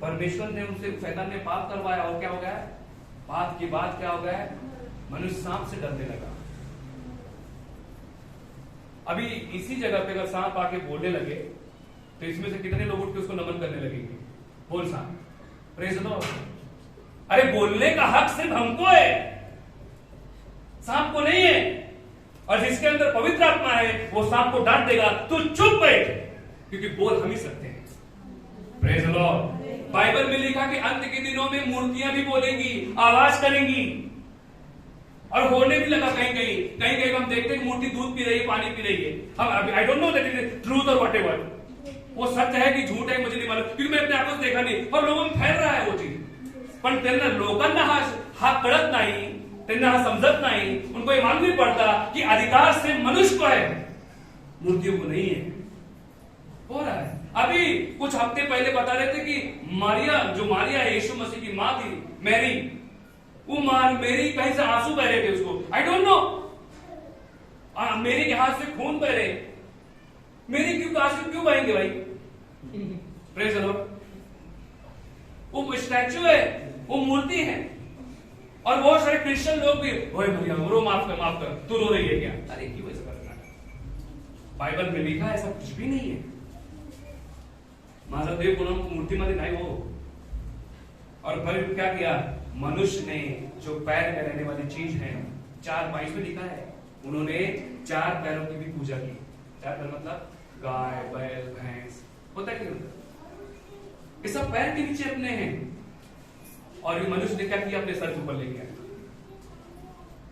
परमेश्वर ने उनसे, शैतान ने पाप करवाया, और क्या हो गया? पाप की बात क्या हो गया? मनुष्य सांप से डरने लगा. अभी इसी जगह पे अगर सांप आके बोलने लगे तो इसमें से कितने लोग उठ के उसको नमन करने लगेंगे? बोल सांप. Praise the Lord. अरे बोलने का हक सिर्फ हमको है, सांप को नहीं है. और जिसके अंदर पवित्र आत्मा है, वो सांप को डांट देगा, तू चुप बैठ, क्योंकि बोल हम ही सकते हैं. Praise the Lord. बाइबल में लिखा कि अंत के दिनों में मूर्तियां भी बोलेंगी, आवाज करेंगी. और होने भी लगा कहीं कहीं हम देखते हैं मूर्ति दूध पी रही है, पानी पी रही है। हम I don't know that it is truth और व्हाटएवर, वो सत्य है कि झूठ है मुझे नहीं मालूम, क्योंकि मैं अपने आंखों से देखा नहीं, और लोगों में फैल रहा है वो चीज। पण त्यांना लोकांना हा कळत नाही, त्यांना हा समझत नहीं, उनको ये मालूम नहीं पड़ता कि अधिकार से मनुष्य को है, मूर्तियों को नहीं है। हो रहा है। अभी कुछ हफ्ते पहले बता रहे थे कि मारिया है, यीशु मसीह की मां थी मैरी, वो मेरी कहीं से आंसू बह रहे थे उसको, आई डोंट नो, मेरी के हाथ से खून बह रहे, मेरी क्यों आंसू क्यों बहेंगे भाई? Praise the Lord. वो स्टैचू है, वो मूर्ति है, और बहुत सारे क्रिश्चियन लोग भी, ओए भैया रो, माफ कर, तू रो रही है क्या? अरे क्यों ऐसा करना? बाइबल में लिखा ऐसा कुछ भी नहीं है। माझा देव कोणा मूर्तीमध्ये नाही हो। और फिर क्या किया मनुष्य ने, जो पैर में रहने वाली चीज है, 4:22 में लिखा है, उन्होंने 4 पैरों की भी पूजा की। 4 पैर मतलब गाय, बैल, भैंस, होता है कि ये सब पैर के नीचे अपने हैं। और ये मनुष्य ने क्या किया? अपने सर के ऊपर ले गया।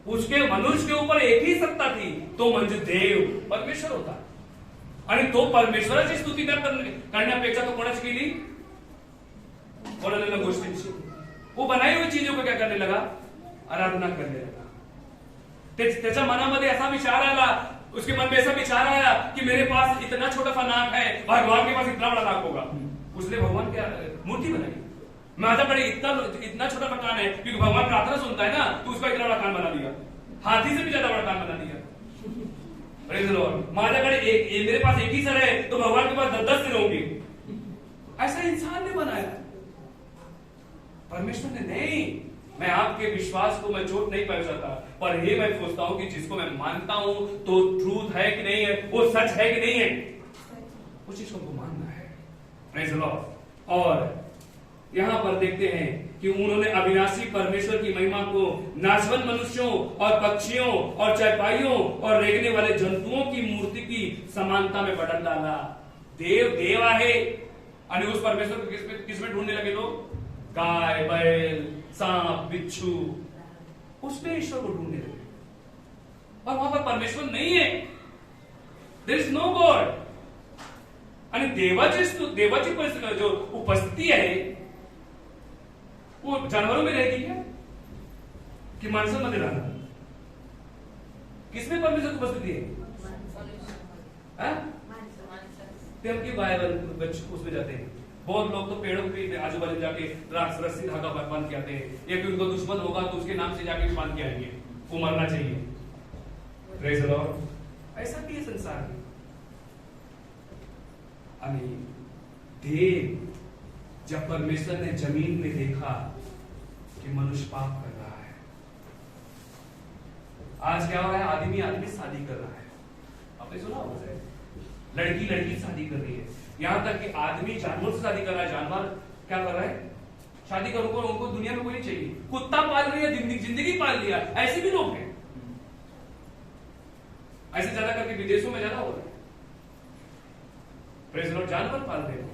उसके मनुष्य के ऊपर एक ही सत्ता थी, तो म्हणजे देव परमेश्वर होता, आणि तो परमेश्वराची स्तुती करण्यापेक्षा तो कोणाची केली? कोणाला गोष्टींची, वो बनाई हुई चीजों को क्या करने लगा? आराधना करने लगा। त्याच्या मनामध्ये ऐसा विचार आया, उसके मन में ऐसा विचार आया कि मेरे पास इतना छोटा सा नाक है, भगवान के पास इतना बड़ा नाक होगा। उसने भगवान की मूर्ति बनाई। माझ्याकडे इतना छोटा सा कान है, क्योंकि भगवान प्रार्थना सुनता है ना, तो उसका इतना बड़ा कान बना दिया, हाथी से भी ज्यादा बड़ा कान बना दिया। Praise the Lord. माझ्याकडे मेरे पास एक ही सर है, तो भगवान के पास 10 सिर होंगे। ऐसा इंसान ने बनाया, परमेश्वर ने नहीं। मैं आपके विश्वास को मैं चोट नहीं पहुंचाता, पर ये मैं सोचता हूं कि जिसको मैं मानता हूं तो ट्रूथ है कि नहीं है, वो सच है कि नहीं है, उस चीज को मानना है। Praise the Lord. और यहां पर देखते हैं कि उन्होंने अविनाशी परमेश्वर की महिमा को नाशवंत मनुष्यों और पक्षियों और चरपाइयों और रेंगने वाले जंतुओं की मूर्ति की समानता में बदल डाला। देव आहे, और उस परमेश्वर को किसमें ढूंढने लगे लोग? गाय, बैल, सांप, बिच्छू, उसमें ईश्वर को ढूंढने लगे। और वहां पर परमेश्वर नहीं है, देयर इज नो गॉड। आणि देवाची परिस्थिती जो उपस्थिति है वो जानवरों में रहेगी क्या, कि माणसांमध्ये राहणार? किसमें परमेश्वर की उपस्थिति है? की बाइबल उसमें जाते हैं। बहुत लोग तो पेड़ों के आजू बाजू जाके रस्सी धागा बांध के आते हैं, या फिर उनको दुश्मन होगा तो उसके नाम से जाके बांध के आएंगे, वो मरना चाहिए। Praise the Lord. ऐसा भी है संसार में। देव, जब परमेश्वर ने जमीन में देखा कि मनुष्य पाप कर रहा है, आज क्या हो रहा है? आदमी शादी कर रहा है। आपने सुना होगा, लड़की शादी कर रही है, यहां तक कि आदमी जानवर से शादी कर रहा है। जानवर क्या कर रहा है? शादी कर, उनको दुनिया में कोई नहीं चाहिए, कुत्ता पाल रही है, जिंदगी पाल लिया। ऐसे भी लोग हैं, ऐसे ज्यादा करके विदेशों में ज्यादा हो रहा है। Praise the Lord. जानवर पाल रहे हो,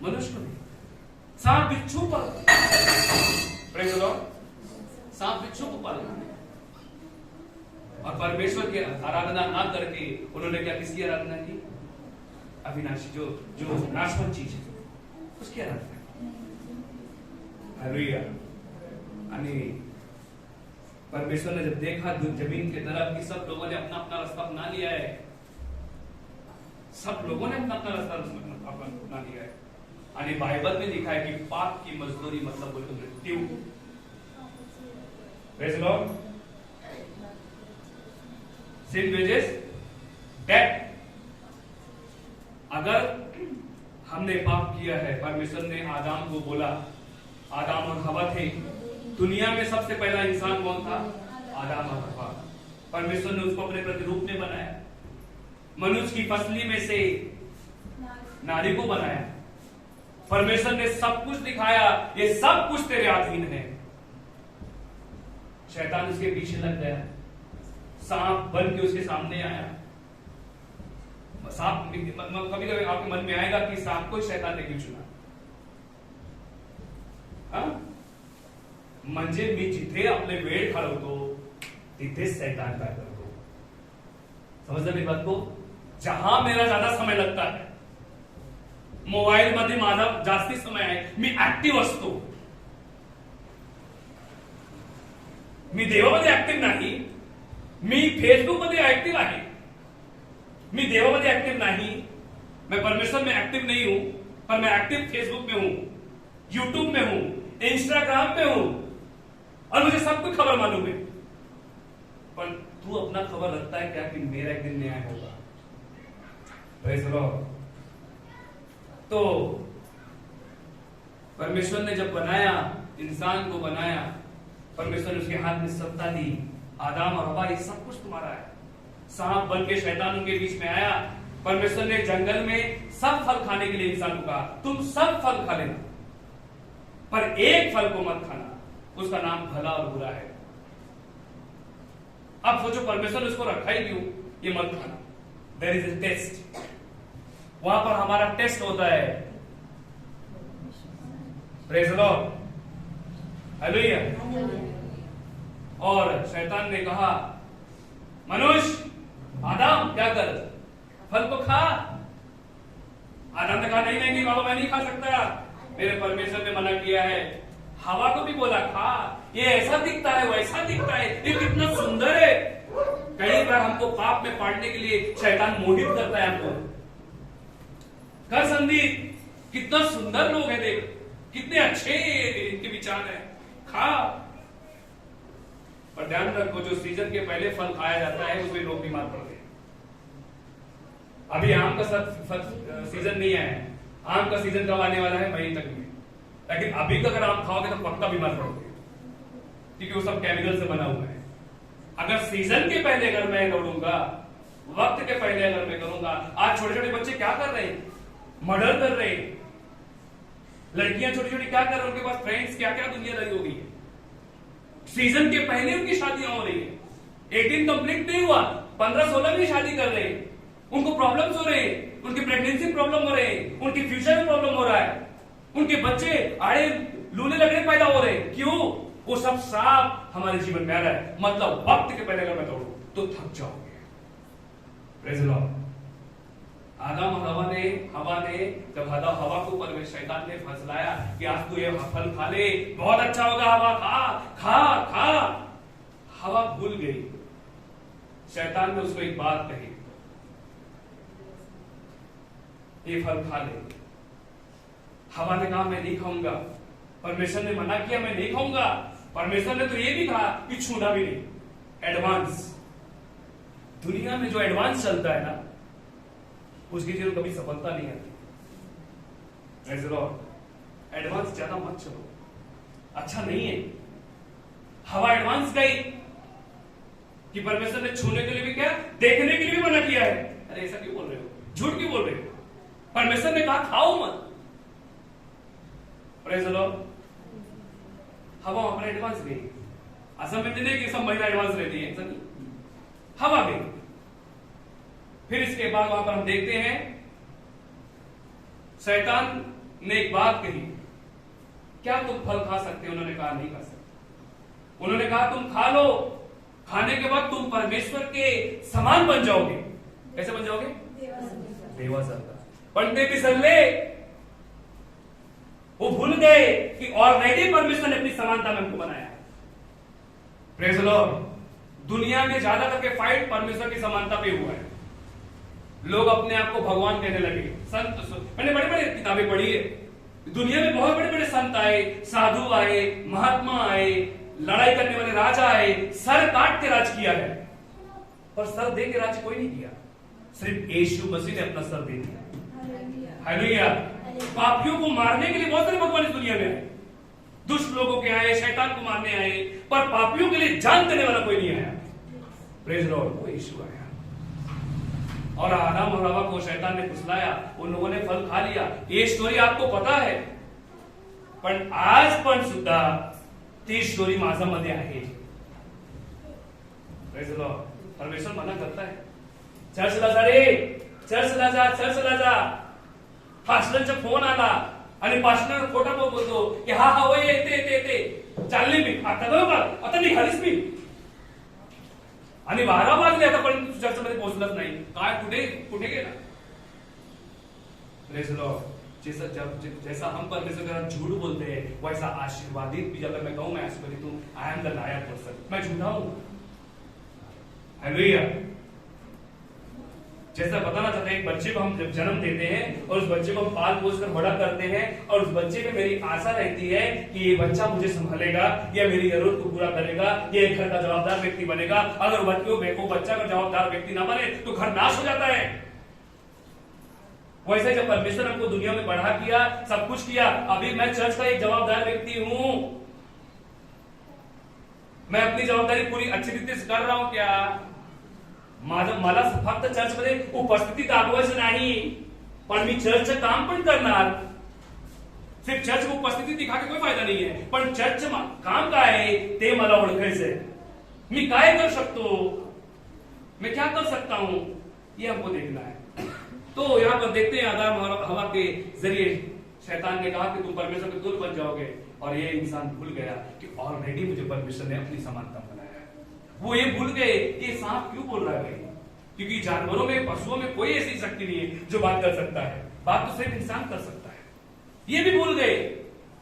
मनुष्य को नहीं। सांप बिच्छू पाल, प्रेज द लॉर्ड, सांप बिच्छू को पाल रहे हैं। और परमेश्वर की आराधना ना करके उन्होंने क्या, किसकी आराधना की? अविनाशी, जो नाशवंत चीज है, उसकी आराधना। हालेलुया। परमेश्वर ने जब देखा जमीन की तरफ कि सब लोगों ने अपना अपना रास्ता अपना लिया है, सब लोगों ने अपना अपना रास्ता अपना लिया है, आणि बाइबल में लिखा है कि पाप की मजदूरी मतलब बोले तो मृत्यु। Praise the Lord. Sin wages death. अगर हमने पाप किया है, परमेश्वर ने आदम को बोला, आदम और हवा थे, दुनिया में सबसे पहला इंसान कौन था? आदम और हवा। परमेश्वर ने उसको अपने प्रतिरूप में बनाया, मनुष्य की फसली में से नारी को बनाया। परमेश्वर ने सब कुछ दिखाया, ये सब कुछ तेरे अधीन है। शैतान उसके पीछे लग गया, सांप बन के उसके सामने आया। सांप, कभी कभी आपके मन में आएगा कि सांप को शैतान ने क्यों चुना? म्हणजे मी जिथे आपले वेळ घालवतो तिथेच शैतान काय करतो. समजलं मी बात को? जहां मेरा ज्यादा समय लगता है, मोबाईल मध्ये माझा जास्ती समय आहे, मी ऍक्टिव्ह असतो. मी देवामध्ये ऍक्टिव्ह नाही, मी फेसबुक मध्ये ऍक्टिव्ह आहे. मी देवामध्ये एक्टिव नहीं, मैं परमेश्वर में एक्टिव नहीं हूं, पर मैं एक्टिव फेसबुक में हूं, यूट्यूब में हूं, इंस्टाग्राम पे हूं, और मुझे सब कुछ खबर मालूम है. पर तू अपना खबर रखता है क्या कि मेरा एक दिन न्याय होगा? Praise the Lord. तो परमेश्वर ने जब बनाया, इंसान को बनाया, परमेश्वर ने उसके हाथ में सत्ता दी. आदम और हवा, ये सब कुछ तुम्हारा है. सांप बन के शैतान के बीच में आया. परमेश्वर ने जंगल में सब फल खाने के लिए इंसान को कहा, तुम सब फल खा लेना, पर एक फल को मत खाना, उसका नाम भला और बुरा है. अब सोचो, परमेश्वर ने उसको रखा ही क्यों? ये मत खाना. There is a test. वहां पर हमारा टेस्ट होता है. Praise the Lord. हालेलुया. और शैतान ने कहा, मनुष्य, आदम क्या कर, फल को खा. आदम ने कहा, नहीं नहीं बाबा, मैं नहीं खा सकता, मेरे परमेश्वर ने मना किया है. हवा को भी बोला, खा, ये ऐसा दिखता है, वैसा दिखता है, ये कितना सुंदर है. कई बार हमको पाप में पाड़ने के लिए शैतान मोहित करता है हमको. कर संदीप, कितना सुंदर लोग हैं, देख कितने अच्छे इनके विचार हैं, खा. पर ध्यान रखो, जो सीजन के पहले फल खाया जाता है उसमें लोग बीमार पड़ते हैं. अभी आम का सीजन नहीं आया है. आम का सीजन कब आने वाला है? मई तक में. लेकिन अभी तक अगर आम खाओगे तो पक्का बीमार पड़ोगे, क्योंकि वो सब केमिकल से बना हुआ है. अगर सीजन के पहले अगर मैं दौड़ूंगा, वक्त के पहले अगर मैं करूंगा. आज छोटे छोटे बच्चे क्या कर रहे हैं? मर्डर कर रहे हैं. लड़कियां छोटी छोटी क्या कर रही है? उनके पास फ्रेंड्स, क्या क्या दुनियादारी हो गई है. सीजन के पहले उनकी शादियां हो रही है. 18 कंप्लीट नहीं हुआ, 15-16 में शादी कर रहे हैं. उनको प्रॉब्लम्स हो रहे हैं, उनकी प्रेगनेंसी प्रॉब्लम हो रहे हैं, उनकी फ्यूचर में प्रॉब्लम हो रहा है, उनके बच्चे आड़े लूले लगने पैदा हो रहे हैं. क्यों? वो सब श्राप हमारे जीवन में आ रहा है. मतलब वक्त के पहले अगर मैं दौड़ू तो थक जाओगे. Praise the Lord. आदम और हवा ने जब हवा को ऊपर शैतान ने फंसलाया कि आज तू ये फल खा ले, बहुत अच्छा होगा, हवा खा खा खा. हवा भूल गई. शैतान ने उसको एक बात कही, ये फल खा ले. हवा ने कहा, मैं नहीं खाऊंगा. परमेश्वर ने मना किया, मैं नहीं खाऊंगा. परमेश्वर ने तो ये भी कहा कि छूना भी नहीं. एडवांस. दुनिया में जो एडवांस चलता है ना, उसकी जीवन कभी सफलता नहीं आती. Praise the Lord. एडवांस ज्यादा मत चलो, अच्छा नहीं है. हवा एडवांस गई कि परमेश्वर ने छूने के लिए भी क्या, देखने के लिए भी मना किया है. अरे ऐसा क्यों बोल रहे हो? झूठ क्यों बोल रहे हो? परमेश्वर ने कहा खाओ मत. Praise the Lord. हवा अपना एडवांस गई. असम में नहीं कि सब महिला एडवांस रहती है, ऐसा नहीं. हवा गई. फिर इसके बाद वहां पर हम देखते हैं शैतान ने एक बात कही, क्या तुम फल खा सकते हो? उन्होंने कहा नहीं खा सकते. उन्होंने कहा तुम खा लो, खाने के बाद तुम परमेश्वर के समान बन जाओगे. कैसे बन जाओगे? देवा सरकार. पंडे पिसल्ले, वो भूल गए कि ऑलरेडी परमेश्वर ने अपनी समानता में हमको बनाया है. Praise the Lord. दुनिया में ज्यादा करके फाइट परमेश्वर की समानता पे हुआ है. लोग अपने आप को भगवान कहने लगे. संत, मैंने बड़े बड़े किताबें पढ़ी है. दुनिया में बहुत बड़े बड़े संत आए, साधु आए, महात्मा आए, लड़ाई करने वाले राजा आए, सर काट के राज किया है. पर सर दे के राज कोई नहीं किया. सिर्फ यीशु मसीह ने अपना सर दे दिया. हालेलुया. पापियों को मारने के लिए बहुत सारे भगवान इस दुनिया में आए. दुष्ट लोगों के आए, शैतान को मारने आए, पर पापियों के लिए जान देने वाला कोई नहीं आया. Praise the Lord. वो यीशु आया. और आदम और हवा को शैतान ने फुसलाया, उन लोगों ने फल खा लिया. ये स्टोरी आपको पता है, पण आज पण सुद्धा ती स्टोरी माझ्यामध्ये आहे. Praise the Lord. परमेश्वर मना करता है, चर्चला जा रे, चर्चला जा, चर्चला जा. पास्टरचा फोन आला आणि पास्टर खोटा बोलतो की हा हा वय येते येते येते चालली मी आता. बरोबर, आता निघालीच मी. आणि 12 वाजले आतापर्यंत तू चर्चमध्ये पोहोचलाच नाही. काय कुठे कुठे गेला? Praise Lord. जैसा हम परमेश्वर के साथ झूठ बोलते हैं वैसा आशीर्वादित भी जब मैं कहूं मैं आशीर्वादित हूं, I am the liar person, मैं झूठा हूं. हालेलुया. जैसा बताना चाहते हैं, एक बच्चे को हम जब जन्म देते हैं और उस बच्चे को हम पाल पोस कर बड़ा करते हैं और उस बच्चे पे मेरी आशा रहती है कि ये बच्चा मुझे संभालेगा, या मेरी जरूरत को पूरा करेगा, ये एक घर का जवाबदार व्यक्ति बनेगा. अगर बच्चा का जवाबदार व्यक्ति ना बने तो घर नाश हो जाता है. वैसे जब परमेश्वर हमको दुनिया में बढ़ा किया, सब कुछ किया, अभी मैं चर्च का एक जवाबदार व्यक्ति हूं. मैं अपनी जबाबदारी पूरी अच्छी रीति से कर रहा हूं क्या? मला फक्त चर्चमध्ये उपस्थिती दाखवायचं नाही, पण मी चर्चचं काम पण करणार. सिर्फ चर्च में उपस्थिति दिखा के कोई फायदा नहीं है, पण चर्च काम काय आहे ते मला ओळखायचंय. मी काय कर सकतो, मैं क्या कर सकता हूं, ये हमको देखना है. तो यहां पर देखते हैं आदम और हवा के जरिए शैतान ने कहा कि तुम परमेश्वर के दूत बन जाओगे, और ये इंसान भूल गया कि ऑलरेडी मुझे परमेश्वर ने अपनी समानता बनाया है. वो ये भूल गए कि सांप क्यों बोल रहा है भाई, क्योंकि जानवरों में पशुओं में कोई ऐसी शक्ति नहीं है जो बात कर सकता है. बात तो सिर्फ इंसान कर सकता है. ये भी भूल गए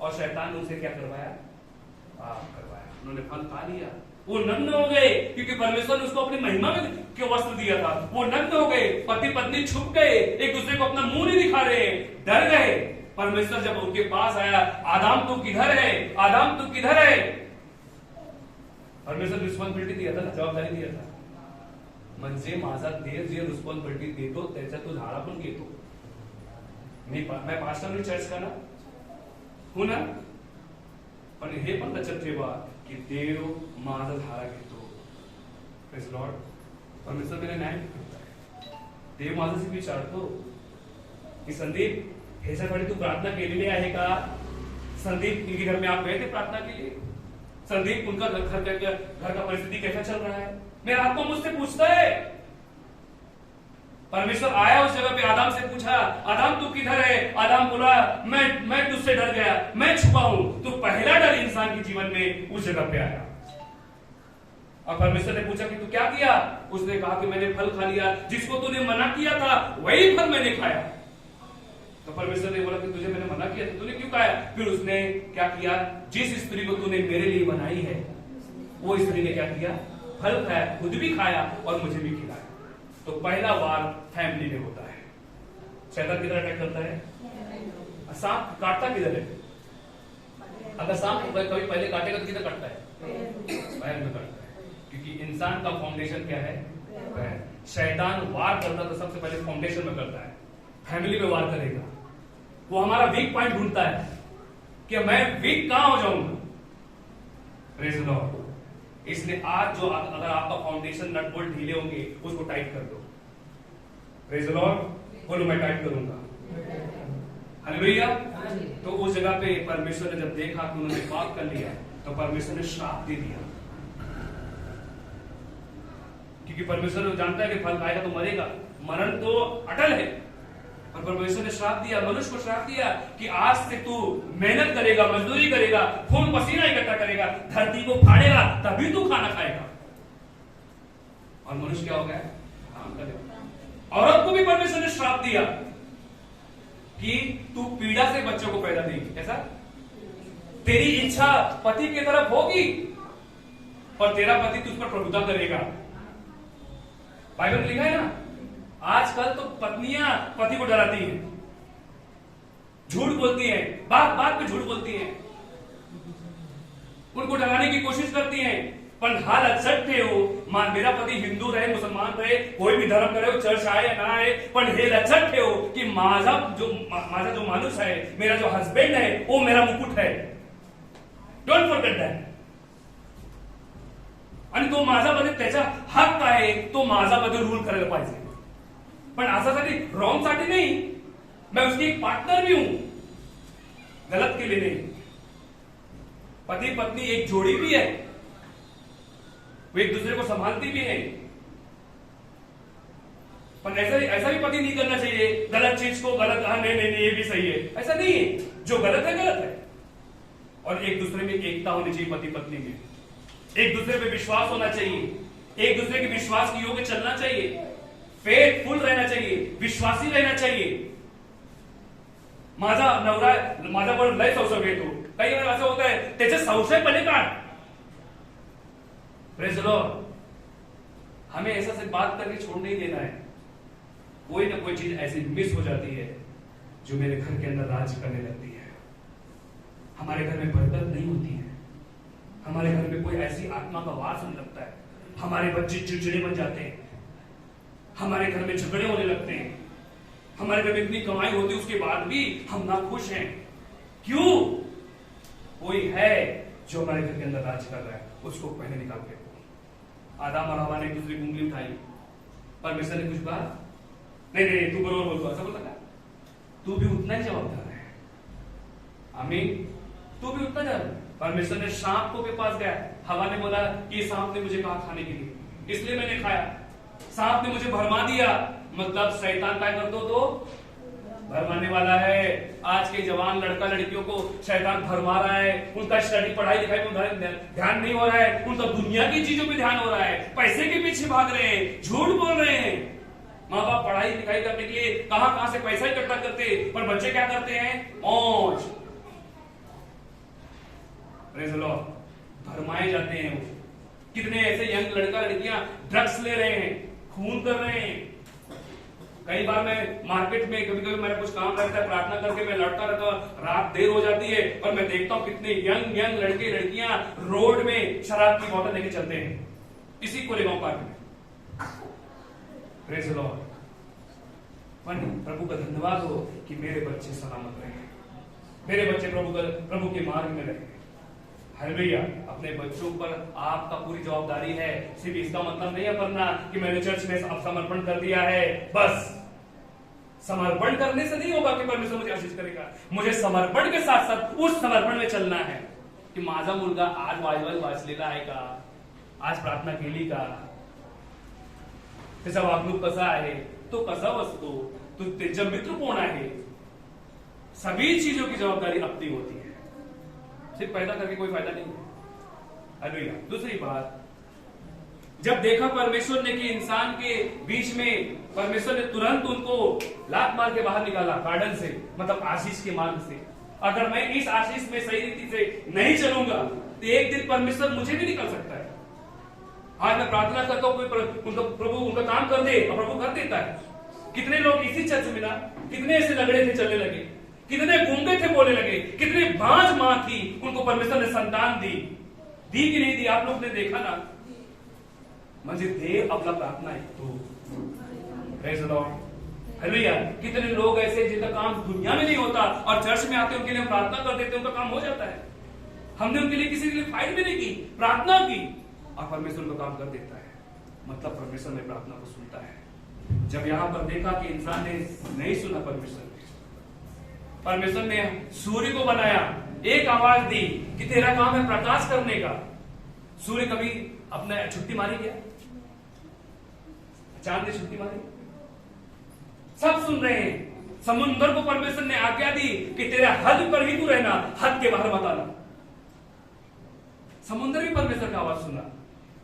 और शैतान ने उनसे क्या करवाया? पाप करवाया. उन्होंने फल खा लिया. वो नग्न हो गए क्योंकि परमेश्वर ने उसको अपनी महिमा में के वस्त्र दिया था. वो नग्न हो गए, पति पत्नी छुप गए, एक दूसरे को अपना मुंह नहीं दिखा रहे, डर गए. परमेश्वर जब उनके पास आया, आदम तू किधर है, आदम तू किधर है? परमेश्वर रिस्पॉन्सिबिलिटी दिया था, जबाबदारी दिया था. म्हणजे माझा देव जे रिस्पॉन्सिबिलिटी देतो त्याचा तो झाडा पण घेतो. मैं पास्टर चर्च का ना हो ना, पण हे पण लक्षात ठेवा की देव माझा धारा घेतो. Praise Lord. परमेश्वर मेरा न्याय करता है. देव माझ्याशी विचारतो की संदीप ह्याच्यासाठी तू प्रार्थना केलेली आहे का? संदीप इनके घर में आप गए थे प्रार्थना के लिए? संदीप उनका घर का परिस्थिति कैसा चल रहा है? मेरा आत्मा मुझसे पूछता है. परमेश्वर आया उस जगह पे, आदम से पूछा, आदम तू किधर है? आदम बोला मैं तुझसे डर गया, मैं छुपा हूं. तो पहला डर इंसान के जीवन में उस जगह पे आया. और परमेश्वर ने पूछा कि तू क्या किया? उसने कहा कि मैंने फल खा लिया, जिसको तूने मना किया था वही फल मैंने खाया. तो परमेश्वर ने बोला कि तुझे मैंने मना किया था, तूने क्यों खाया? फिर उसने क्या किया? जिस स्त्री को तूने मेरे लिए बनाई है वो स्त्री ने क्या किया? फल खाया, खुद भी खाया और मुझे भी खिलाया. तो पहला वार फैमिली में होता है. शैतान किधर अटैक करता है? सांप काटता किधर है? अगर सांप कभी पहले काटेगा तो किधर काटता है? पैर में काटता है, क्योंकि इंसान का फाउंडेशन क्या है? पैर. शैतान वार करता तो सबसे पहले फाउंडेशन में करता है, फैमिली में वार करेगा. वो हमारा वीक पॉइंट ढूंढता है कि मैं वीक कहां हो जाऊंगा. Praise Lord. इसलिए आज जो अगर आपका फाउंडेशन नट बोल्ट ढीले होंगे उसको टाइट कर दो. Praise Lord. बोलो मैं टाइट करूंगा. हालेलुया. तो उस जगह पे परमेश्वर ने जब देखा कि उन्होंने पाप कर लिया तो परमेश्वर ने श्राप दे दिया, क्योंकि परमेश्वर जानता है कि फल खाएगा तो मरेगा, मरण तो अटल है. और परमेश्वर ने श्राप दिया, मनुष्य को श्राप दिया कि आज से तू मेहनत करेगा, मजदूरी करेगा, खून पसीना इकट्ठा करेगा, धरती को फाड़ेगा, तभी तू खाना खाएगा. और मनुष्य क्या हो गया? काम करेगा. औरत को भी परमेश्वर ने श्राप दिया कि तू पीड़ा से बच्चों को पैदा देगी. कैसा? तेरी इच्छा पति की तरफ होगी और तेरा पति तुझ पर प्रभुता करेगा. बाइबल में लिखा है ना. आजकल तो पत्नियां पति को डराती हैं, झूठ बोलती हैं, बात बात पे झूठ बोलती हैं, उनको डराने की कोशिश करती हैं. पण हाल सत्य हो, मेरा पति हिंदू रहे, मुसलमान रहे, कोई भी धर्म करे, चर्च आए या ना आए, पण हे लक्षात ठेव की माझा जो माणूस है, मेरा जो हस्बैंड है वो मेरा मुकुट है. Don't forget that. आणि तो माझ्यामध्ये त्याचा हक्क आहे, तो माझ्यामध्ये रूल करायला पाहिजे. पण असासाठी रॉन्ग साठी नहीं, मैं उसकी एक पार्टनर भी हूं, गलत के लिए नहीं. पति पत्नी एक जोड़ी भी है, वो एक दूसरे को संभालती भी है. पर ऐसा भी पति नहीं करना चाहिए गलत चीज को गलत, हाँ नहीं ये भी सही है, ऐसा नहीं है. जो गलत है गलत है. और एक दूसरे में एकता होनी चाहिए, पति पत्नी में एक दूसरे पे विश्वास होना चाहिए. एक दूसरे के विश्वास के योग्य चलना चाहिए, फेथफुल रहना चाहिए, विश्वासी रहना चाहिए। माझ्यावर लय संशय येतो, काही वेळा असं होत आहे त्याचे संशय पहिले काढ। Praise the Lord. हमें ऐसा से बात करके छोड़ नहीं देना है। कोई ना कोई चीज ऐसी मिस हो जाती है जो मेरे घर के अंदर राज करने लगती है। हमारे घर में बरकत नहीं होती है, हमारे घर में कोई ऐसी आत्मा का वास होने लगता है, हमारे बच्चे चिड़चिड़े बन जाते हैं, हमारे घर में झगड़े होने लगते हैं, हमारे घर में इतनी कमाई होती है उसके बाद भी हम ना खुश हैं। क्यों? कोई है जो हमारे घर के अंदर राज कर रहा है, उसको पहले निकाल के। आदम और हवा ने दूसरी उंगली उठाई, परमेश्वर ने कुछ कहा? नहीं तू बरोबर बोलतो, ऐसा बोलता का? तू भी उतना ही जवाबदार है। आमीन। तू भी उतना जवाब। परमेश्वर ने सांप को के पास गया, हवा ने बोला कि सांप ने मुझे कहा खाने के लिए, इसलिए मैंने खाया। सांप ने मुझे भरमा दिया, मतलब शैतान क्या कर दो तो भरमाने वाला है। आज के जवान लड़का लड़कियों को शैतान भरमा रहा है, उनका स्टडी पढ़ाई लिखाई में ध्यान नहीं हो रहा है, उनका दुनिया की चीजों पे ध्यान हो रहा है, पैसे के पीछे भाग रहे हैं, झूठ बोल रहे हैं। माँ बाप पढ़ाई लिखाई करने के लिए कहां से पैसा इकट्ठा करते, पर बच्चे क्या करते हैं? मौज। Praise the Lord. भरमाए जाते हैं वो। कितने ऐसे यंग लड़का लड़कियां ड्रग्स ले रहे हैं, खून कर रहे हैं। कई बार मैं मार्केट में कभी मेरा कुछ काम रहता है, प्रार्थना करके मैं लौटता रहता हूं, रात देर हो जाती है, पर मैं देखता हूं कितने यंग लड़के लड़कियां रोड में शराब की बोतल लेके चलते हैं, इसी कोरेगांव पार्क में। Praise the Lord. प्रभु का धन्यवाद हो कि मेरे बच्चे सलामत रहे, मेरे बच्चे प्रभु के मार्ग में रहे। हालेलुया। अपने बच्चों पर आपका पूरी जवाबदारी है। सिर्फ इसका मतलब नहीं है पढ़ना कि मैंने चर्च में अब समर्पण कर दिया है, बस समर्पण करने से नहीं होगा कि परमेश्वर मुझे आशीष करेगा। मुझे समर्पण के साथ साथ उस समर्पण में चलना है कि माझा मुलगा आज बायबल वाचलेला आहे का, आज प्रार्थना केली का, त्याचा वागणूक कसा आहे, तो कसा बसतो, तो त्याचा मित्र कोण आहे, सभी चीजों की जवाबदारी अपनी होती है। सिर्फ पैदा करके कोई फायदा नहीं है। हालेलुया। दूसरी बात, जब देखा परमेश्वर ने कि इंसान के बीच में, परमेश्वर ने तुरंत उनको लात मार के बाहर निकाला गार्डन से, मतलब आशीष के मार्ग से। अगर मैं इस आशीष में सही रीति से नहीं चलूंगा तो एक दिन परमेश्वर मुझे भी निकल सकता है। आज मैं प्रार्थना करता हूं कोई प्रभु उनका काम कर दे, और प्रभु कर देता है। कितने लोग इसी चर्च में ना, कितने ऐसे लगड़े थे चलने लगे, कितने गूंगे थे बोलने लगे, कितने बांझ मां थी, उनको परमेश्वर ने संतान दी कि नहीं दी? आप लोग ने देखा ना। म्हणजे देव आपला प्रार्थना है तो प्रेज़ द लॉर्ड। हालेलुया। कितने लोग ऐसे जिनका काम दुनिया में नहीं होता और चर्च में आते, उनके लिए प्रार्थना कर देते, उनका काम हो जाता है। हमने उनके लिए किसी के लिए फाइट भी नहीं की, प्रार्थना की, और परमेश्वर उनका काम कर देता है। मतलब परमेश्वर ने प्रार्थना को सुनता है। जब यहां पर देखा कि इंसान ने नहीं सुना परमेश्वर ने सूर्य को बनाया, एक आवाज दी कि तेरा काम है प्रकाश करने का। सूर्य कभी अपने छुट्टी मारी क्या? चांद ने छुट्टी मारी? सब सुन रहे हैं। समुद्र को परमेश्वर ने आज्ञा दी कि तेरा हद पर ही तू रहना, हद के बाहर मत आना। समुद्र भी परमेश्वर का आवाज सुना।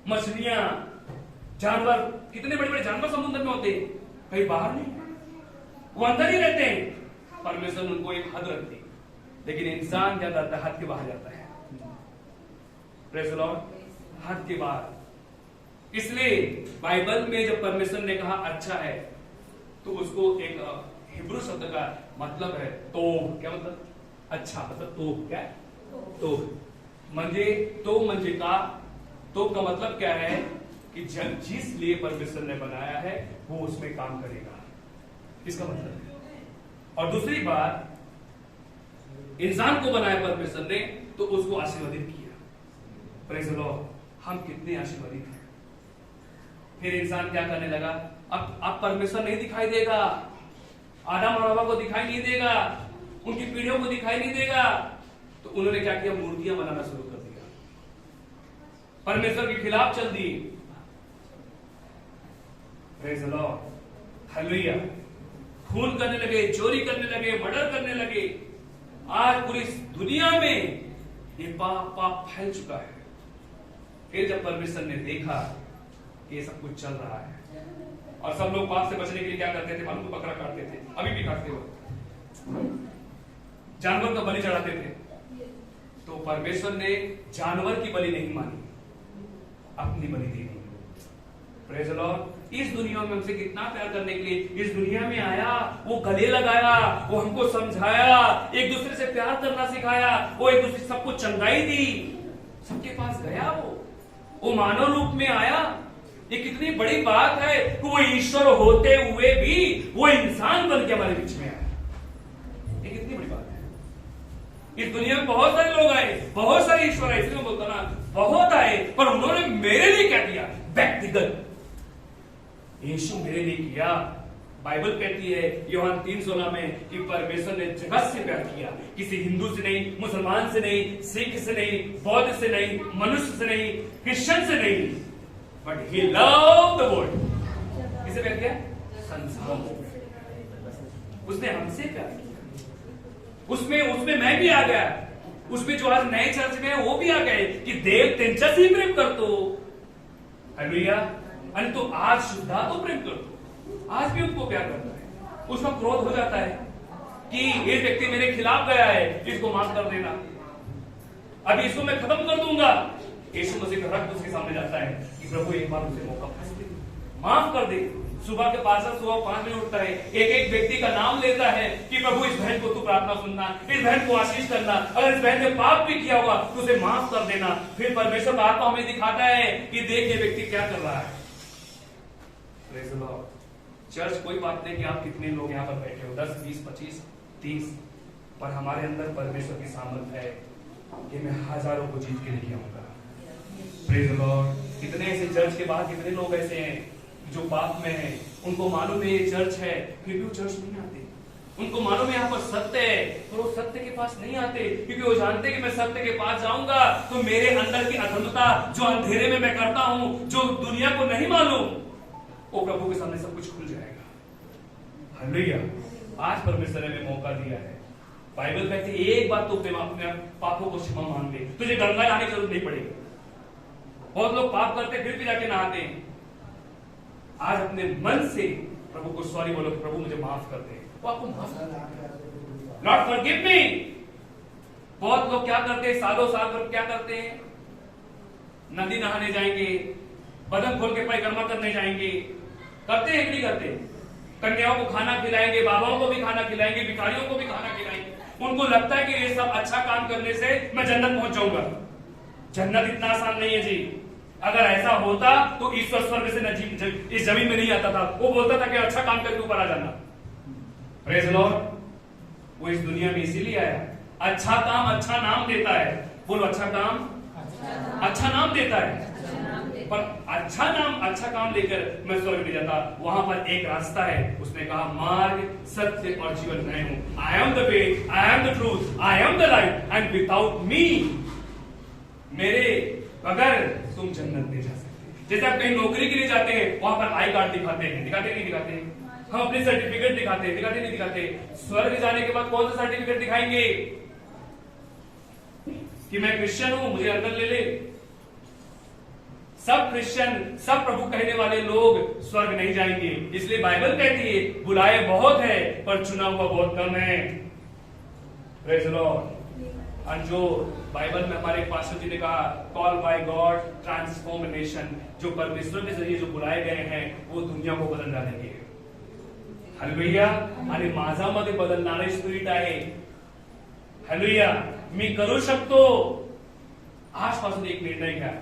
मछलियां, जानवर, कितने बड़े बड़े जानवर समुद्र में होते हैं, कहीं बाहर नहीं, वो अंदर ही रहते हैं। परमेश्वर ने उनको एक हद रख दी, लेकिन इंसान क्या करता है? हद के बाहर जाता है। Praise the Lord. हद के बाहर। इसलिए बाइबल में जब परमेश्वर ने कहा अच्छा है, तो उसको एक हिब्रू शब्द का मतलब है तो। क्या मतलब? अच्छा मतलब तो क्या? तो म्हणजे का तो का मतलब क्या है कि जिस लिए परमेश्वर ने बनाया है वो उसमें काम करेगा, इसका मतलब है। और दूसरी बात, इंसान को बनाया परमेश्वर ने तो उसको आशीर्वादित किया। Praise the Lord. हम कितने आशीर्वादित हैं। फिर इंसान क्या करने लगा? अब परमेश्वर नहीं दिखाई देगा, आदम और हवा को दिखाई नहीं देगा, उनकी पीढ़ियों को दिखाई नहीं देगा, तो उन्होंने क्या किया? मूर्तियां बनाना शुरू कर दिया, परमेश्वर के खिलाफ चल दी। Praise the Lord. हालेलुया। खून करने लगे, चोरी करने लगे, मर्डर करने लगे। आज पूरी दुनिया में ये पाप फैल चुका है। फिर जब परमेश्वर ने देखा कि ये सब कुछ चल रहा है। और सब लोग पाप से बचने के लिए क्या करते थे मालूम? बकरा काटते थे, अभी भी काटते हो, जानवर का बलि चढ़ाते थे। तो परमेश्वर ने जानवर की बलि नहीं मानी, अपनी बलि दी। Praise the Lord. इस दुनिया में हमसे कितना प्यार करने के लिए इस दुनिया में आया, वो गले लगाया, वो हमको समझाया, एक दूसरे से प्यार करना सिखाया, वो एक दूसरे सबको चंगाई दी, सबके पास गया, वो मानव रूप में आया। ये कितनी बड़ी बात है कि वो ईश्वर होते हुए भी वो इंसान बन के हमारे बीच में आया। ये कितनी बड़ी बात है। इस दुनिया में बहुत सारे लोग आए, बहुत सारे ईश्वर आए, इसलिए मैं बोलता ना बहुत आए, पर उन्होंने मेरे लिए क्या किया? व्यक्तिगत यीशु मेरे लिए किया। बाइबल कहती है यूहन्ना 3:16 में कि परमेश्वर ने जगत से प्यार किया, किसी हिंदू से नहीं, मुसलमान से नहीं, सिख से नहीं, बौद्ध से नहीं, मनुष्य से नहीं, क्रिश्चियन से नहीं, but he loved the world. किसे प्यार किया? संसार को। उसने हमसे प्यार किया। उसमें मैं भी आ गया। उसमें जो आज नए चर्च में है वो भी आ गए कि देव त्यांच्याशी प्रेम करतो। हालेलुया। आणि तो आज शुद्धा तो प्रेम करतो, आज भी उनको प्यार करता है। उसका क्रोध हो जाता है कि ये व्यक्ति मेरे खिलाफ गया है, इसको माफ कर देना, अभी इसको मैं खत्म कर दूंगा। यीशु मसीह का रक्त उसके सामने जाता है कि प्रभु एक बार उसे मौका दे, माफ कर दे। सुबह के 5 बजे उठता है, एक एक व्यक्ति का नाम लेता है कि प्रभु इस बहन को तू प्रार्थना सुनना, इस बहन को आशीष करना, अगर इस बहन ने पाप भी किया होगा तो उसे माफ कर देना। फिर परमेश्वर का आत्मा हमें दिखाता है कि देख ये व्यक्ति क्या कर रहा है। Praise the Lord. चर्च कोई बात नहीं कि आप कितने लोग यहाँ पर बैठे हो, 10, 20, 25, 30, पर हमारे अंदर परमेश्वर की सामर्थ है कि मैं हजारों को जीत के लेके आऊंगा। Praise the Lord. कितने ऐसे चर्च के बाहर कितने लोग ऐसे हैं जो पाप में हैं, उनको मालूम है ये चर्च है, फिर भी वो चर्च नहीं आते। उनको मालूम है यहाँ पर सत्य है, पर वो सत्य के पास नहीं आते, क्योंकि वो जानते हैं कि मैं सत्य के पास जाऊंगा तो मेरे अंदर की अधर्मता जो अंधेरे में मैं करता हूं, जो दुनिया को नहीं मालूम, वो प्रभु के सामने सब कुछ खुल जाएगा। हालेलुया। आज परमेश्वर ने हमें मौका दिया है। बाइबल कहती है एक बात तो अपने पापों को क्षमा मांग ले, तुझे गंगा जाने की जरूरत नहीं पड़ेगी। बहुत लोग पाप करते फिर भी जाके नहाते हैं। आज अपने मन से प्रभु को सॉरी बोलो, प्रभु मुझे माफ कर दे, वो आपको माफ कर दे। Lord forgive me. बहुत लोग क्या करते हैं, सालों साल भर क्या करते हैं, नदी नहाने जाएंगे, बदन खोल के परिक्रमा करने जाएंगे, करते हैं कि नहीं करते? कन्याओं को खाना खिलाएंगे, बाबाओं को भी खाना खिलाएंगे, भिखारियों को भी खाना खिलाएंगे। उनको लगता है कि ये सब अच्छा काम करने से मैं जन्नत पहुंच जाऊंगा। जन्नत इतना आसान नहीं है जी। अगर ऐसा होता तो ईश्वर स्वर्ग से इस जमीन में नहीं आता था। वो बोलता था कि अच्छा काम करके ऊपर आ जाना। Praise the Lord. वो इस दुनिया में इसीलिए आया। अच्छा काम अच्छा नाम देता है। बोलो अच्छा काम अच्छा नाम देता है। पर अच्छा नाम अच्छा काम लेकर मैं स्वर्ग में जाता। वहां पर एक रास्ता है, उसने कहा मार्ग सत्य और जीवन मैं हूं। I am the way, I am the truth, I am the life, and without me, मेरे अगर तुम जन्नत नहीं जा सकते। जैसे आप कहीं नौकरी के लिए जाते हैं, वहां पर आई कार्ड दिखाते हैं, दिखाते नहीं दिखाते? हम अपने सर्टिफिकेट दिखाते हैं, दिखाते नहीं दिखाते? स्वर्ग जाने के बाद कौन सा सर्टिफिकेट दिखाएंगे कि मैं क्रिश्चियन हूं, मुझे अंदर ले ले? सब क्रिश्चियन, सब प्रभु कहने वाले लोग स्वर्ग नहीं जाएंगे। इसलिए बाइबल कहती है बुलाए बहुत है पर चुना हुआ बहुत कम है। Praise the Lord. और जो बाइबल में हमारे पास्टर जी ने कहा call by God transform nation, जो परमेश्वर के जरिए जो बुलाए गए हैं वो दुनिया को बदल डालेंगे। हालेलुया। आणि माझामध्ये बदलणारे स्पिरिट आहे। हालेलुया। मी करू शकतो। आजपासून एक निर्णय घ्या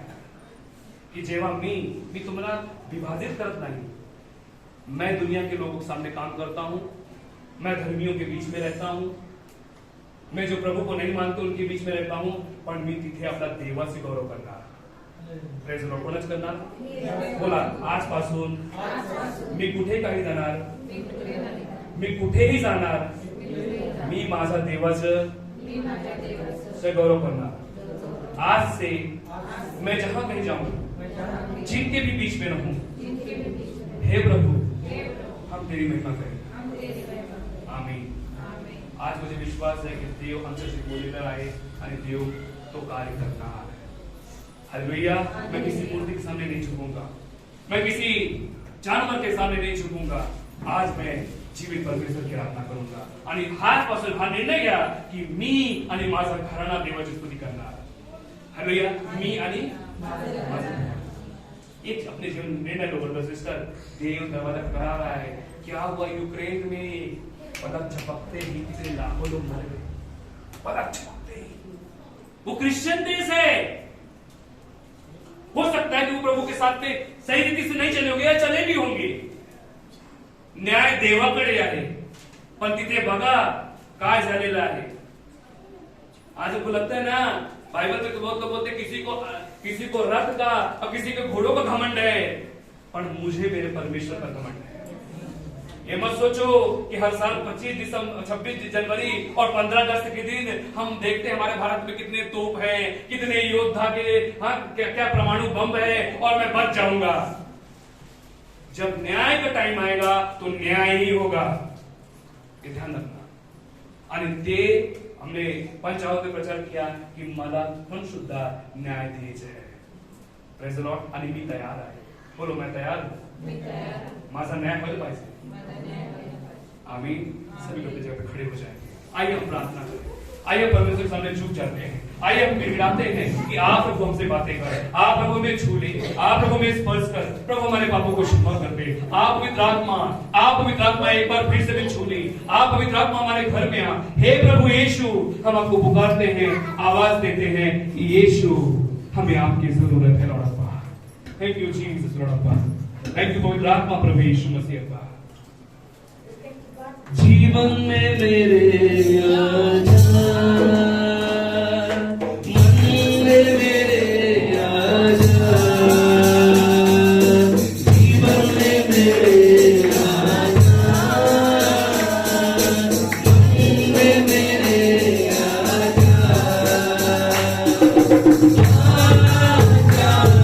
कि जेव्हा मी तुम्हाला विभाजित करत नाही, मैं दुनिया के लोगों के सामने काम करता हूं, मैं धर्मियों के बीच में रहता हूं, मैं जो प्रभु को नहीं मानते उनके बीच में रहता हूं, पण मी तिथे आपला देवाचे गौरव करणार। Praise Lord. कोणच करणार? बोला आजपासून मी कुठे काही जाणार, मी कुठेही जाणार, मी माझा देवाचं गौरव करणार। आज से मैं जहां कहीं जाऊं, जिनके भी बीच में रहूं, हे प्रभु हम तेरी महिमा करें। आमीन। आज मुझे विश्वास है कि देव आमच्याशी बोलणार आहे आणि देव तो कार्य करणार है। हालेलुया। मैं किसी मूर्ति के सामने नहीं झुकूंगा। मैं किसी जानवर के सामने नहीं झुकूंगा। आज मैं जीवित परमेश्वर की आराधना करूंगा आणि आजपासून हा निर्णय घ्या की मी आणि माझा घराणा देवाची स्तुती करणार। हालेलुया। मी आणि एक अपने जीवन में निर्णय लो ब्रदर सिस्टर। देव दरवाजा करा रहा है। क्या हुआ यूक्रेन में? पलक झपकते ही कितने लाखों लोग मर गए। पलक झपकते ही। वो क्रिश्चियन देश है। हो सकता है कि वो प्रभु के साथ में सही रीति से नहीं चले होंगे या चले भी होंगे। न्याय देवाकडे आहे, पण तिथे बघा काय झालेलं आहे। आज आपको लगता है ना, बाइबल में तो बहुत लोग बोलते किसी को रथ का और किसी को घोड़ों का घमंड है, पर मुझे मेरे परमेश्वर का घमंड है। ये मत सोचो कि हर साल 26 जनवरी और 15 अगस्त के दिन हम देखते हैं हमारे भारत में कितने तोप हैं, कितने योद्धा के क्या परमाणु बम है और मैं बच जाऊंगा। जब न्याय का टाइम आएगा तो न्याय ही होगा, ये ध्यान रखना। आणि ते हमने पंचावत में प्रचार किया कि मला पण सुद्धा न्याय द्यायचा आहे। Praise the Lord. आणि मी तयार आहे। बोलो मैं तयार हूं। माझा न्याय व्हायला पाहिजे। आमीन। सभी लोग जगह पे खड़े हो जाएंगे। आइए हम प्रार्थना करें। आइए परमेश्वर के सामने झुक जाते हैं। आइए हम गिड़गिड़ाते हैं कि आप प्रभु हमसे बातें करें, आप प्रभु में छू ले, आप प्रभु में स्पर्श कर, प्रभु हमारे पापों को क्षमा कर दे। आप पवित्र आत्मा एक बार फिर से भी छू ले। आप पवित्र आत्मा हमारे घर में आ। हे प्रभु यीशु, हम आपको पुकारते हैं, आवाज देते हैं, यीशु हमें आपकी जरूरत है लॉर्ड अब्बा। थैंक यू जीसस लॉर्ड अब्बा। थैंक यू पवित्र आत्मा प्रभु यीशु मसीह अब्बा। जीवन में मेरे आजा, मन में मेरे आजा, जीवन में मेरे आजा, मन में मेरे आजा, आजा, आजा, आजा,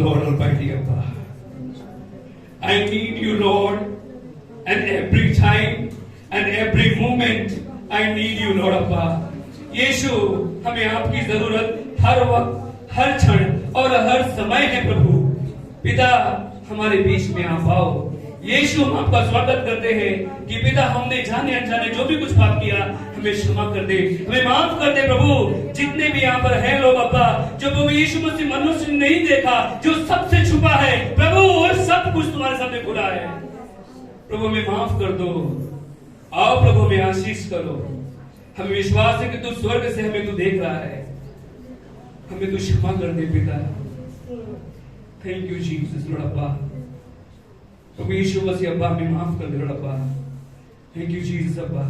Lord Almighty Abba. I need you, Lord, and every time and every moment I need you, Lord Abba. यीशु, हमें आपकी जरूरत हर वक्त, हर क्षण और हर समय है प्रभु। पिता, हमारे बीच में आप आओ। यीशु, हम आपका स्वागत करते हैं कि पिता, हमने जाने अनजाने जो भी कुछ पाप किया हमें क्षमा कर दे, हमें माफ कर दे प्रभु। जितने भी यहाँ पर हैं लोग अब्बा, जो प्रभु यीशु मसीह मनुष्य ने नहीं देखा, जो सबसे छुपा है प्रभु, और सब कुछ तुम्हारे सामने खुला है प्रभु, हमें माफ कर दो। आओ प्रभु, हमें आशीष करो। हमें विश्वास है कि तू स्वर्ग से हमें तू देख रहा है, हमें तू क्षमा कर दे पिता। थैंक यू जीसस लॉर्ड अब्बा। प्रभु यीशु मसीह अब्बा, हमें माफ कर दे लॉर्ड अब्बा। थैंक यू जीसस अब्बा।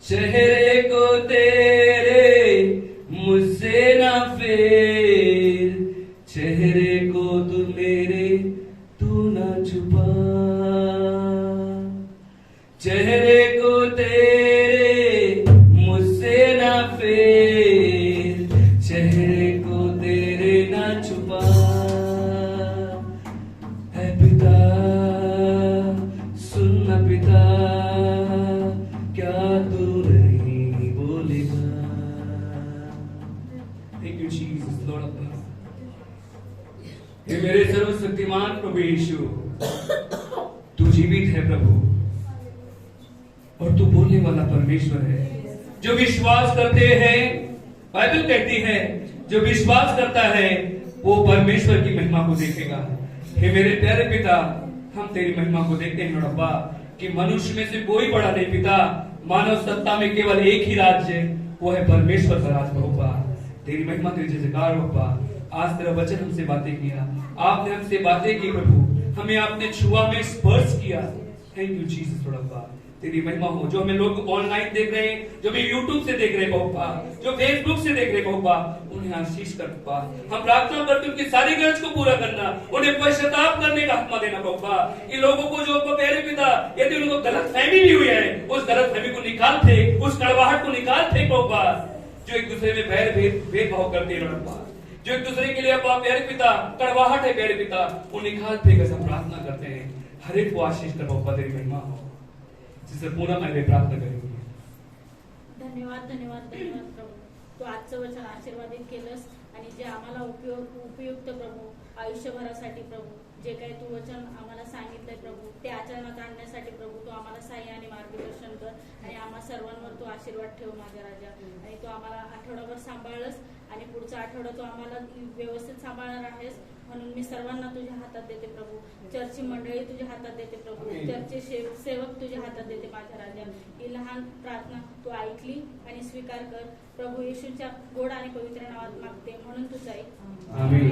चेहरे को तेरे मुझसे ना फेर, चेहरे को तू मेरे तू ना छुपा, चेहरे को तेरे मुझसे ना फेर, चेहरे को तेरे ना छुपा। है पिता, सुनना पिता, क्या तू नहीं बोलेगा। थैंक यू जीसस लॉर्ड अब्बा। हे मेरे सर्वशक्तिमान प्रभु यीशु, तू जीवित है प्रभु, और तू बोलने वाला परमेश्वर है। जो विश्वास करते हैं, बाइबल कहती है, जो विश्वास करता है वो परमेश्वर की महिमा को देखेगा। हे मेरे प्यारे पिता, हम तेरी महिमा को देखते हैं अब्बा, कि मनुष्य में से कोई बड़ा नहीं पिता। मानव सत्ता में केवल एक ही राज्य है, वो है परमेश्वर का राज अब्बा। तेरी महिमा, तेरी जयकार अब्बा। आज तेरा वचन हमसे बातें किया, आपने हमसे बातें की प्रभु, हमें आपने छुआ, में स्पर्श किया। थैंक यू जीसस लॉर्ड अब्बा। तेरी महिमा हो। जो हमें लोग ऑनलाइन देख रहे हैं, जो भी यूट्यूब से देख रहे हैं बहुपा, जो फेसबुक से देख रहे हैं बहुपा, उन्हें आशीष कर बहुपा। हम प्रार्थना करते हैं उनकी सारी गरज को पूरा करना, उन्हें पश्चाताप करने का आत्मा देना बहुपा। इन लोगों को जो प्यारे पिता, यदि उनको गलत फहमी भी हुई है, उस गलत फहमी को निकाल फेंक, उस कड़वाहट को निकाल फेंक बहुपा। जो एक दूसरे में भेदभाव करते हैं बहुपा, जो एक दूसरे के लिए प्यारे पिता कड़वाहट है प्यारे पिता, वो निकाल फेंक। ऐसा प्रार्थना करते हैं, हर एक को आशीष कर बहुपा। तेरी महिमा हो, जिससे पूरा मैं प्रार्थना करूंगी। धन्यवाद धन्यवाद धन्यवाद प्रभू, तू आजचं वचन आशीर्वादित केलंस आणि जे आम्हाला उपयुक्त प्रभू आयुष्यभरासाठी प्रभू, जे काही तू वचन आम्हाला सांगितलंय प्रभू, ते आचरणात आणण्यासाठी प्रभू तू आम्हाला सहाय्य आणि मार्गदर्शन कर आणि आम्हा सर्वांवर तू आशीर्वाद ठेव माझ्या राजा। आणि तू आम्हाला आठवडाभर सांभाळलंस आणि पुढचा आठवडा तू आम्हाला व्यवस्थित सांभाळणार आहेस, म्हणून मी सर्वांना तुझ्या हातात देते प्रभू। चर्चची मंडळी तुझ्या हातात देते प्रभू, चर्चचे सेवक तुझ्या हातात देते माझ्या राजा। ही लहान प्रार्थना तू ऐकली आणि स्वीकार कर प्रभु येशूच्या गोड आणि पवित्र नावात मागते, म्हणून तूच ऐक। आमीन।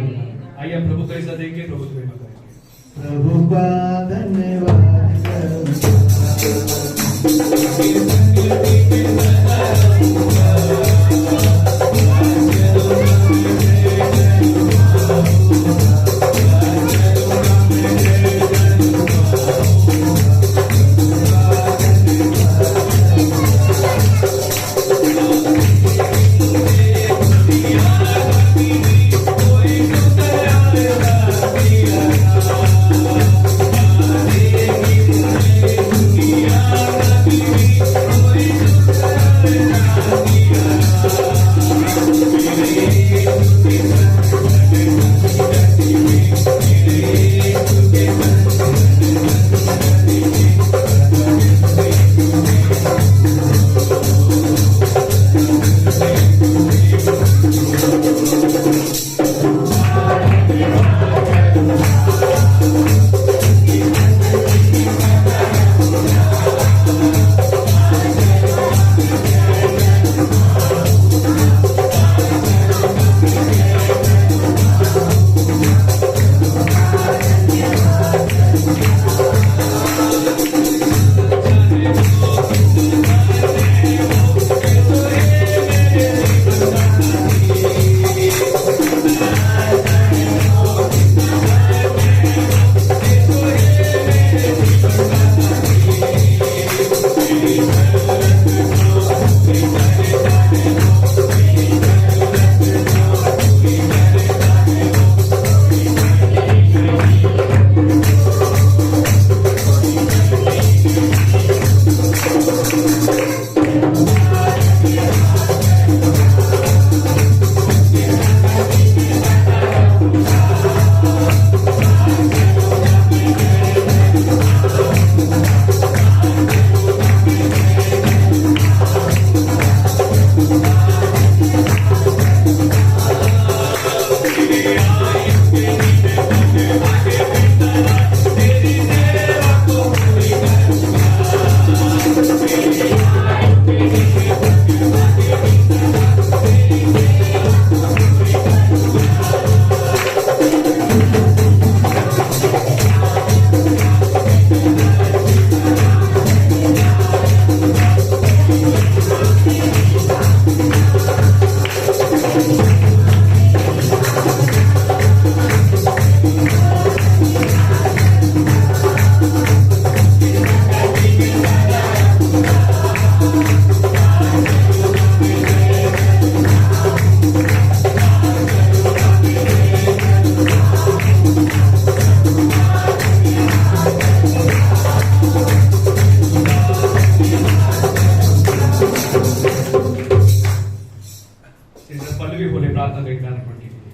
आइए प्रभु का ऐसा देखिए, प्रभु तुम्हें बताएंगे। प्रभु का धन्यवाद Yeah. पल्लवी बोले प्रार्थना का एक गाना पढ़ने के लिए।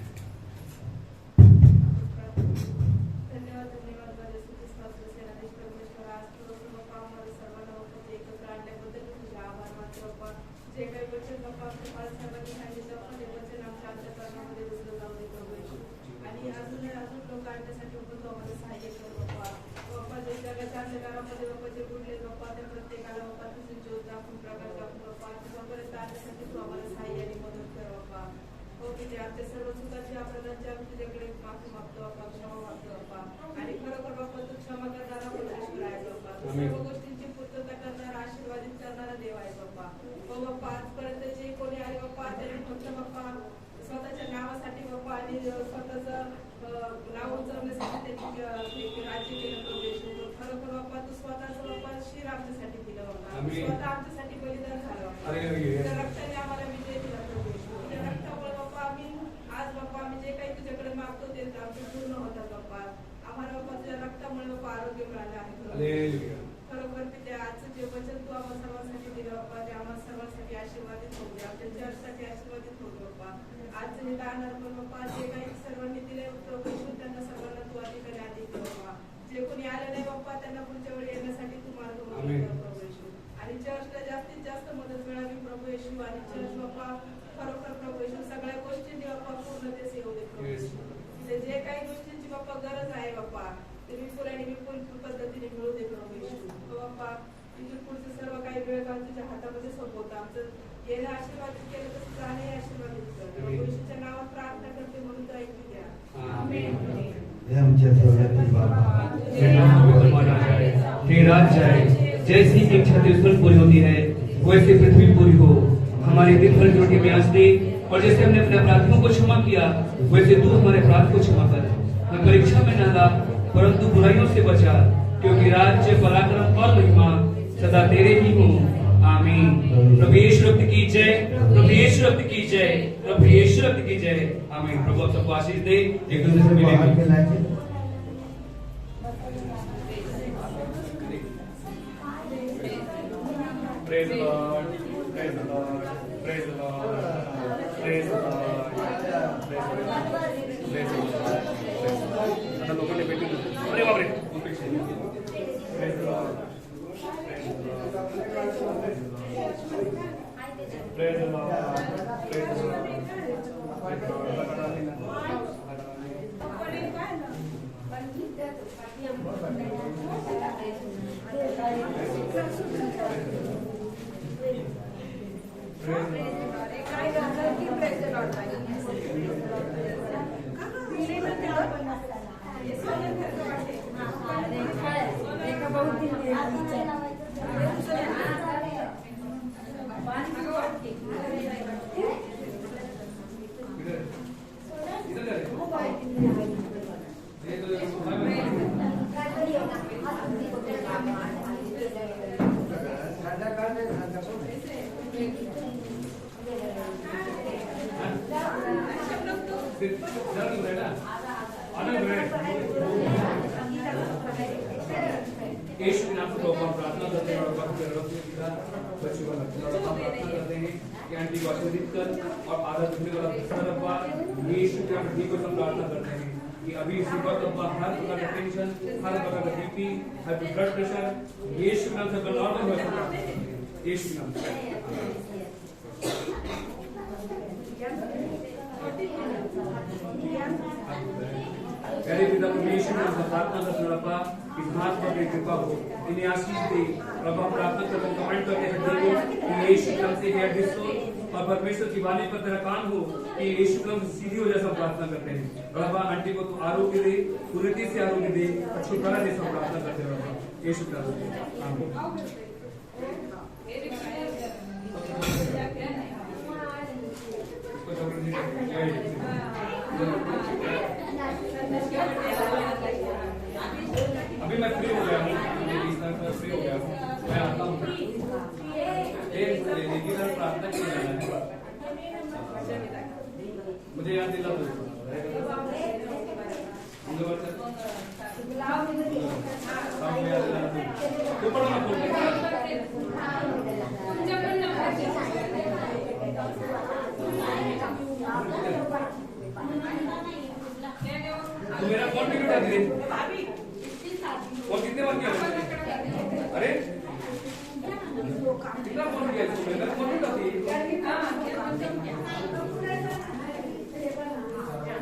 धन्यवाद धन्यवाद माझ्या स्तुतिस्तात्र सेनाधीश परमेश्वर आज तुझं सर्व काम मला सर्वांना वखत एकत्र आणल्याबद्दल मी तुझे आभार मानतो बाप्पा. जे काही वचन बाप्पा तुम्हाला सर्वांनी सांगितलं बाप्पा ते वचन आमच्या अंतःकरणामध्ये रुजलं जाऊ दे प्रभू येशू. आणि अजून लोक आणण्यासाठी बाप्पा तू आम्हाला सहाय्य कर बाप्पा. बाप्पा जे जगाच्या अंधकारामध्ये बाप्पा जे बुडले बाप्पा त्या प्रत्येकाला बाप्पा तुझी ज्योत दाखवून प्रकाश दाखवून बाप्पा तुझ्यापर्यंत आणण्यासाठी तू आम्हाला सहाय्य आणि मदत कर बाप्पा. हो की ते आमच्या सर्व चुकांची अपराधांची आम्ही तुझ्याकडे माफी मागतो बाप्पा, क्षमा मागतो बाप्पा. आणि खरोखर बाप्पा तू क्षमा करणारा परमेश्वर आहे बाप्पा. तू सर्व गोष्टींची पूर्तता करणारा आशीर्वादित करणारा देव आहे बाप्पा. हो बाप्पा आजपर्यंत जे कोणी आहे बाप्पा त्यांनी फक्त बाप्पा स्वतःच्या नावासाठी बाप्पा आणि स्वतःच नाव उंचावण्यासाठी त्यांनी राज्य केलं प्रभू. खरोखर बाप्पा तू स्वतःच बाप्पा शिर आमच्यासाठी दिलं बाप्पा. स्वतः आमच्यासाठी बलिदान झालं बाप्पा. तुझ्या रक्ताने आम्हाला विजय दिला प्रभू. तुझ्या रक्तामुळे बाप्पा आम्ही आज बाप्पा आम्ही जे काही तुझ्याकडे मागतो ते आमचे पूर्ण होतात बाप्पा. आम्हाला बाप्पा तुझ्या रक्तामुळे बाप्पा आरोग्य मिळालं आहे. खरोखर ते आजचं जे वचन तू आम्हाला सर्वांसाठी दिलं बाप्पा ते आम्हाला सर्वांसाठी आशीर्वादित होऊ दे. आमच्या चर्चसाठी आशीर्वादित होऊ दे बाप्पा. आजचं हे दाणार पण बाप्पा जे काही सर्वांनी दिले प्रभू त्यांना सर्वांना तू अधिकारी आधी बाप्पा. जे कोणी आले नाही बाप्पा त्यांना पुढच्या वेळी येण्यासाठी तू मार्ग मोकळा कर प्रभू येशू. आणि चर्चला जास्तीत जास्त मदत मिळावी प्रभू येशू. आणि चर्च बाप्पा खरोखर प्रभू येशू सगळ्या गोष्टींची बाप्पा पूर्णतेस येऊ दे प्रभू येशू. तिथे जे काही गोष्टींची बाप्पा गरज आहे बाप्पा ते विपुल आणि विपुल पद्धतीने मिळू दे प्रभू येशू. बाप्पा तिथून पुढचं सर्व काही वेळ काळ तुझ्या हातामध्ये सोपवतं. आमचं येणं आशीर्वादित केलं तर जाणे आशीर्वादित कर. प्रभू येशूच्या नावात प्रार्थना करते म्हणून तर ऐकू द्या. हे आमच्या स्वर्गातील बाबा, तेरा राज्य आए, जैसी इच्छा तेरे पर पूरी होती है वैसे पृथ्वी पूरी हो. हमारे दिन भर की रोटी में आज दे, और जैसे हमने अपने अपराधियों को क्षमा किया वैसे तू हमारे अपराध को क्षमा कर. हमें परीक्षा में न ला परंतु बुराइयों से बचा, क्योंकि राज्य पराक्रम और महिमा सदा तेरे ही हो. आमीन. प्रभु यीशु रक्त की जय, प्रभु यीशु रक्त की जय, प्रभु यीशु रक्त की जय. आमीन. प्रभु आप सबको आशीष दे. एक दूसरे से मिलेंगे. Praise the Lord, praise the Lord, praise the Lord, praise the Lord, praise the Lord, praise the Lord. आता लोकांनी भेटून अरे बापरे praise the Lord, praise the Lord, praise the Lord, praise the Lord, praise the Lord. यीशु के नाम से प्रार्थना करते हैं और बच्चों का प्रार्थना करते हैं कि आंटी को आशीर्वादित कर और आधा दुखने वाला रब्बा यीशु के नाम को हम प्रार्थना करते हैं कि अभी इसी वक्त रब्बा हर प्रकार का टेंशन, हर प्रकार का बीपी, हर ब्लड प्रेशर यीशु के नाम से नॉर्मल हो जाए. यीशु के नाम से पहले पिता परमेश्वर ने प्रार्थना करते हैं रब्बा इस हाथ पर कृपा हो, इन्हें आशीष दे. रब्बा प्रार्थना करते हैं, कमेंट करते हैं देखो कि यीशु नाम से हेयर डिस्टो और परमेश्वर की वाणी पर तेरा काम हो कि यीशु नाम से सीधी हो जैसा प्रार्थना करते हैं. रब्बा आंटी को तू आरोग्य दे, पूर्णता से आरोग्य दे, छुटकारा दे, सब प्रार्थना करते हैं रब्बा यीशु नाम से. आमीन. अभी मैं फ्री हो गया हूँ, फ्री हो गया हूँ, मैं आता हूँ. रेगुलर प्रार्थना की जाना है. मुझे याद दिला दो. तू मेरा फोन क्यों उठा दी? फोन कितने बार किया? अरे कितना फोन किया तू? मेरा फोन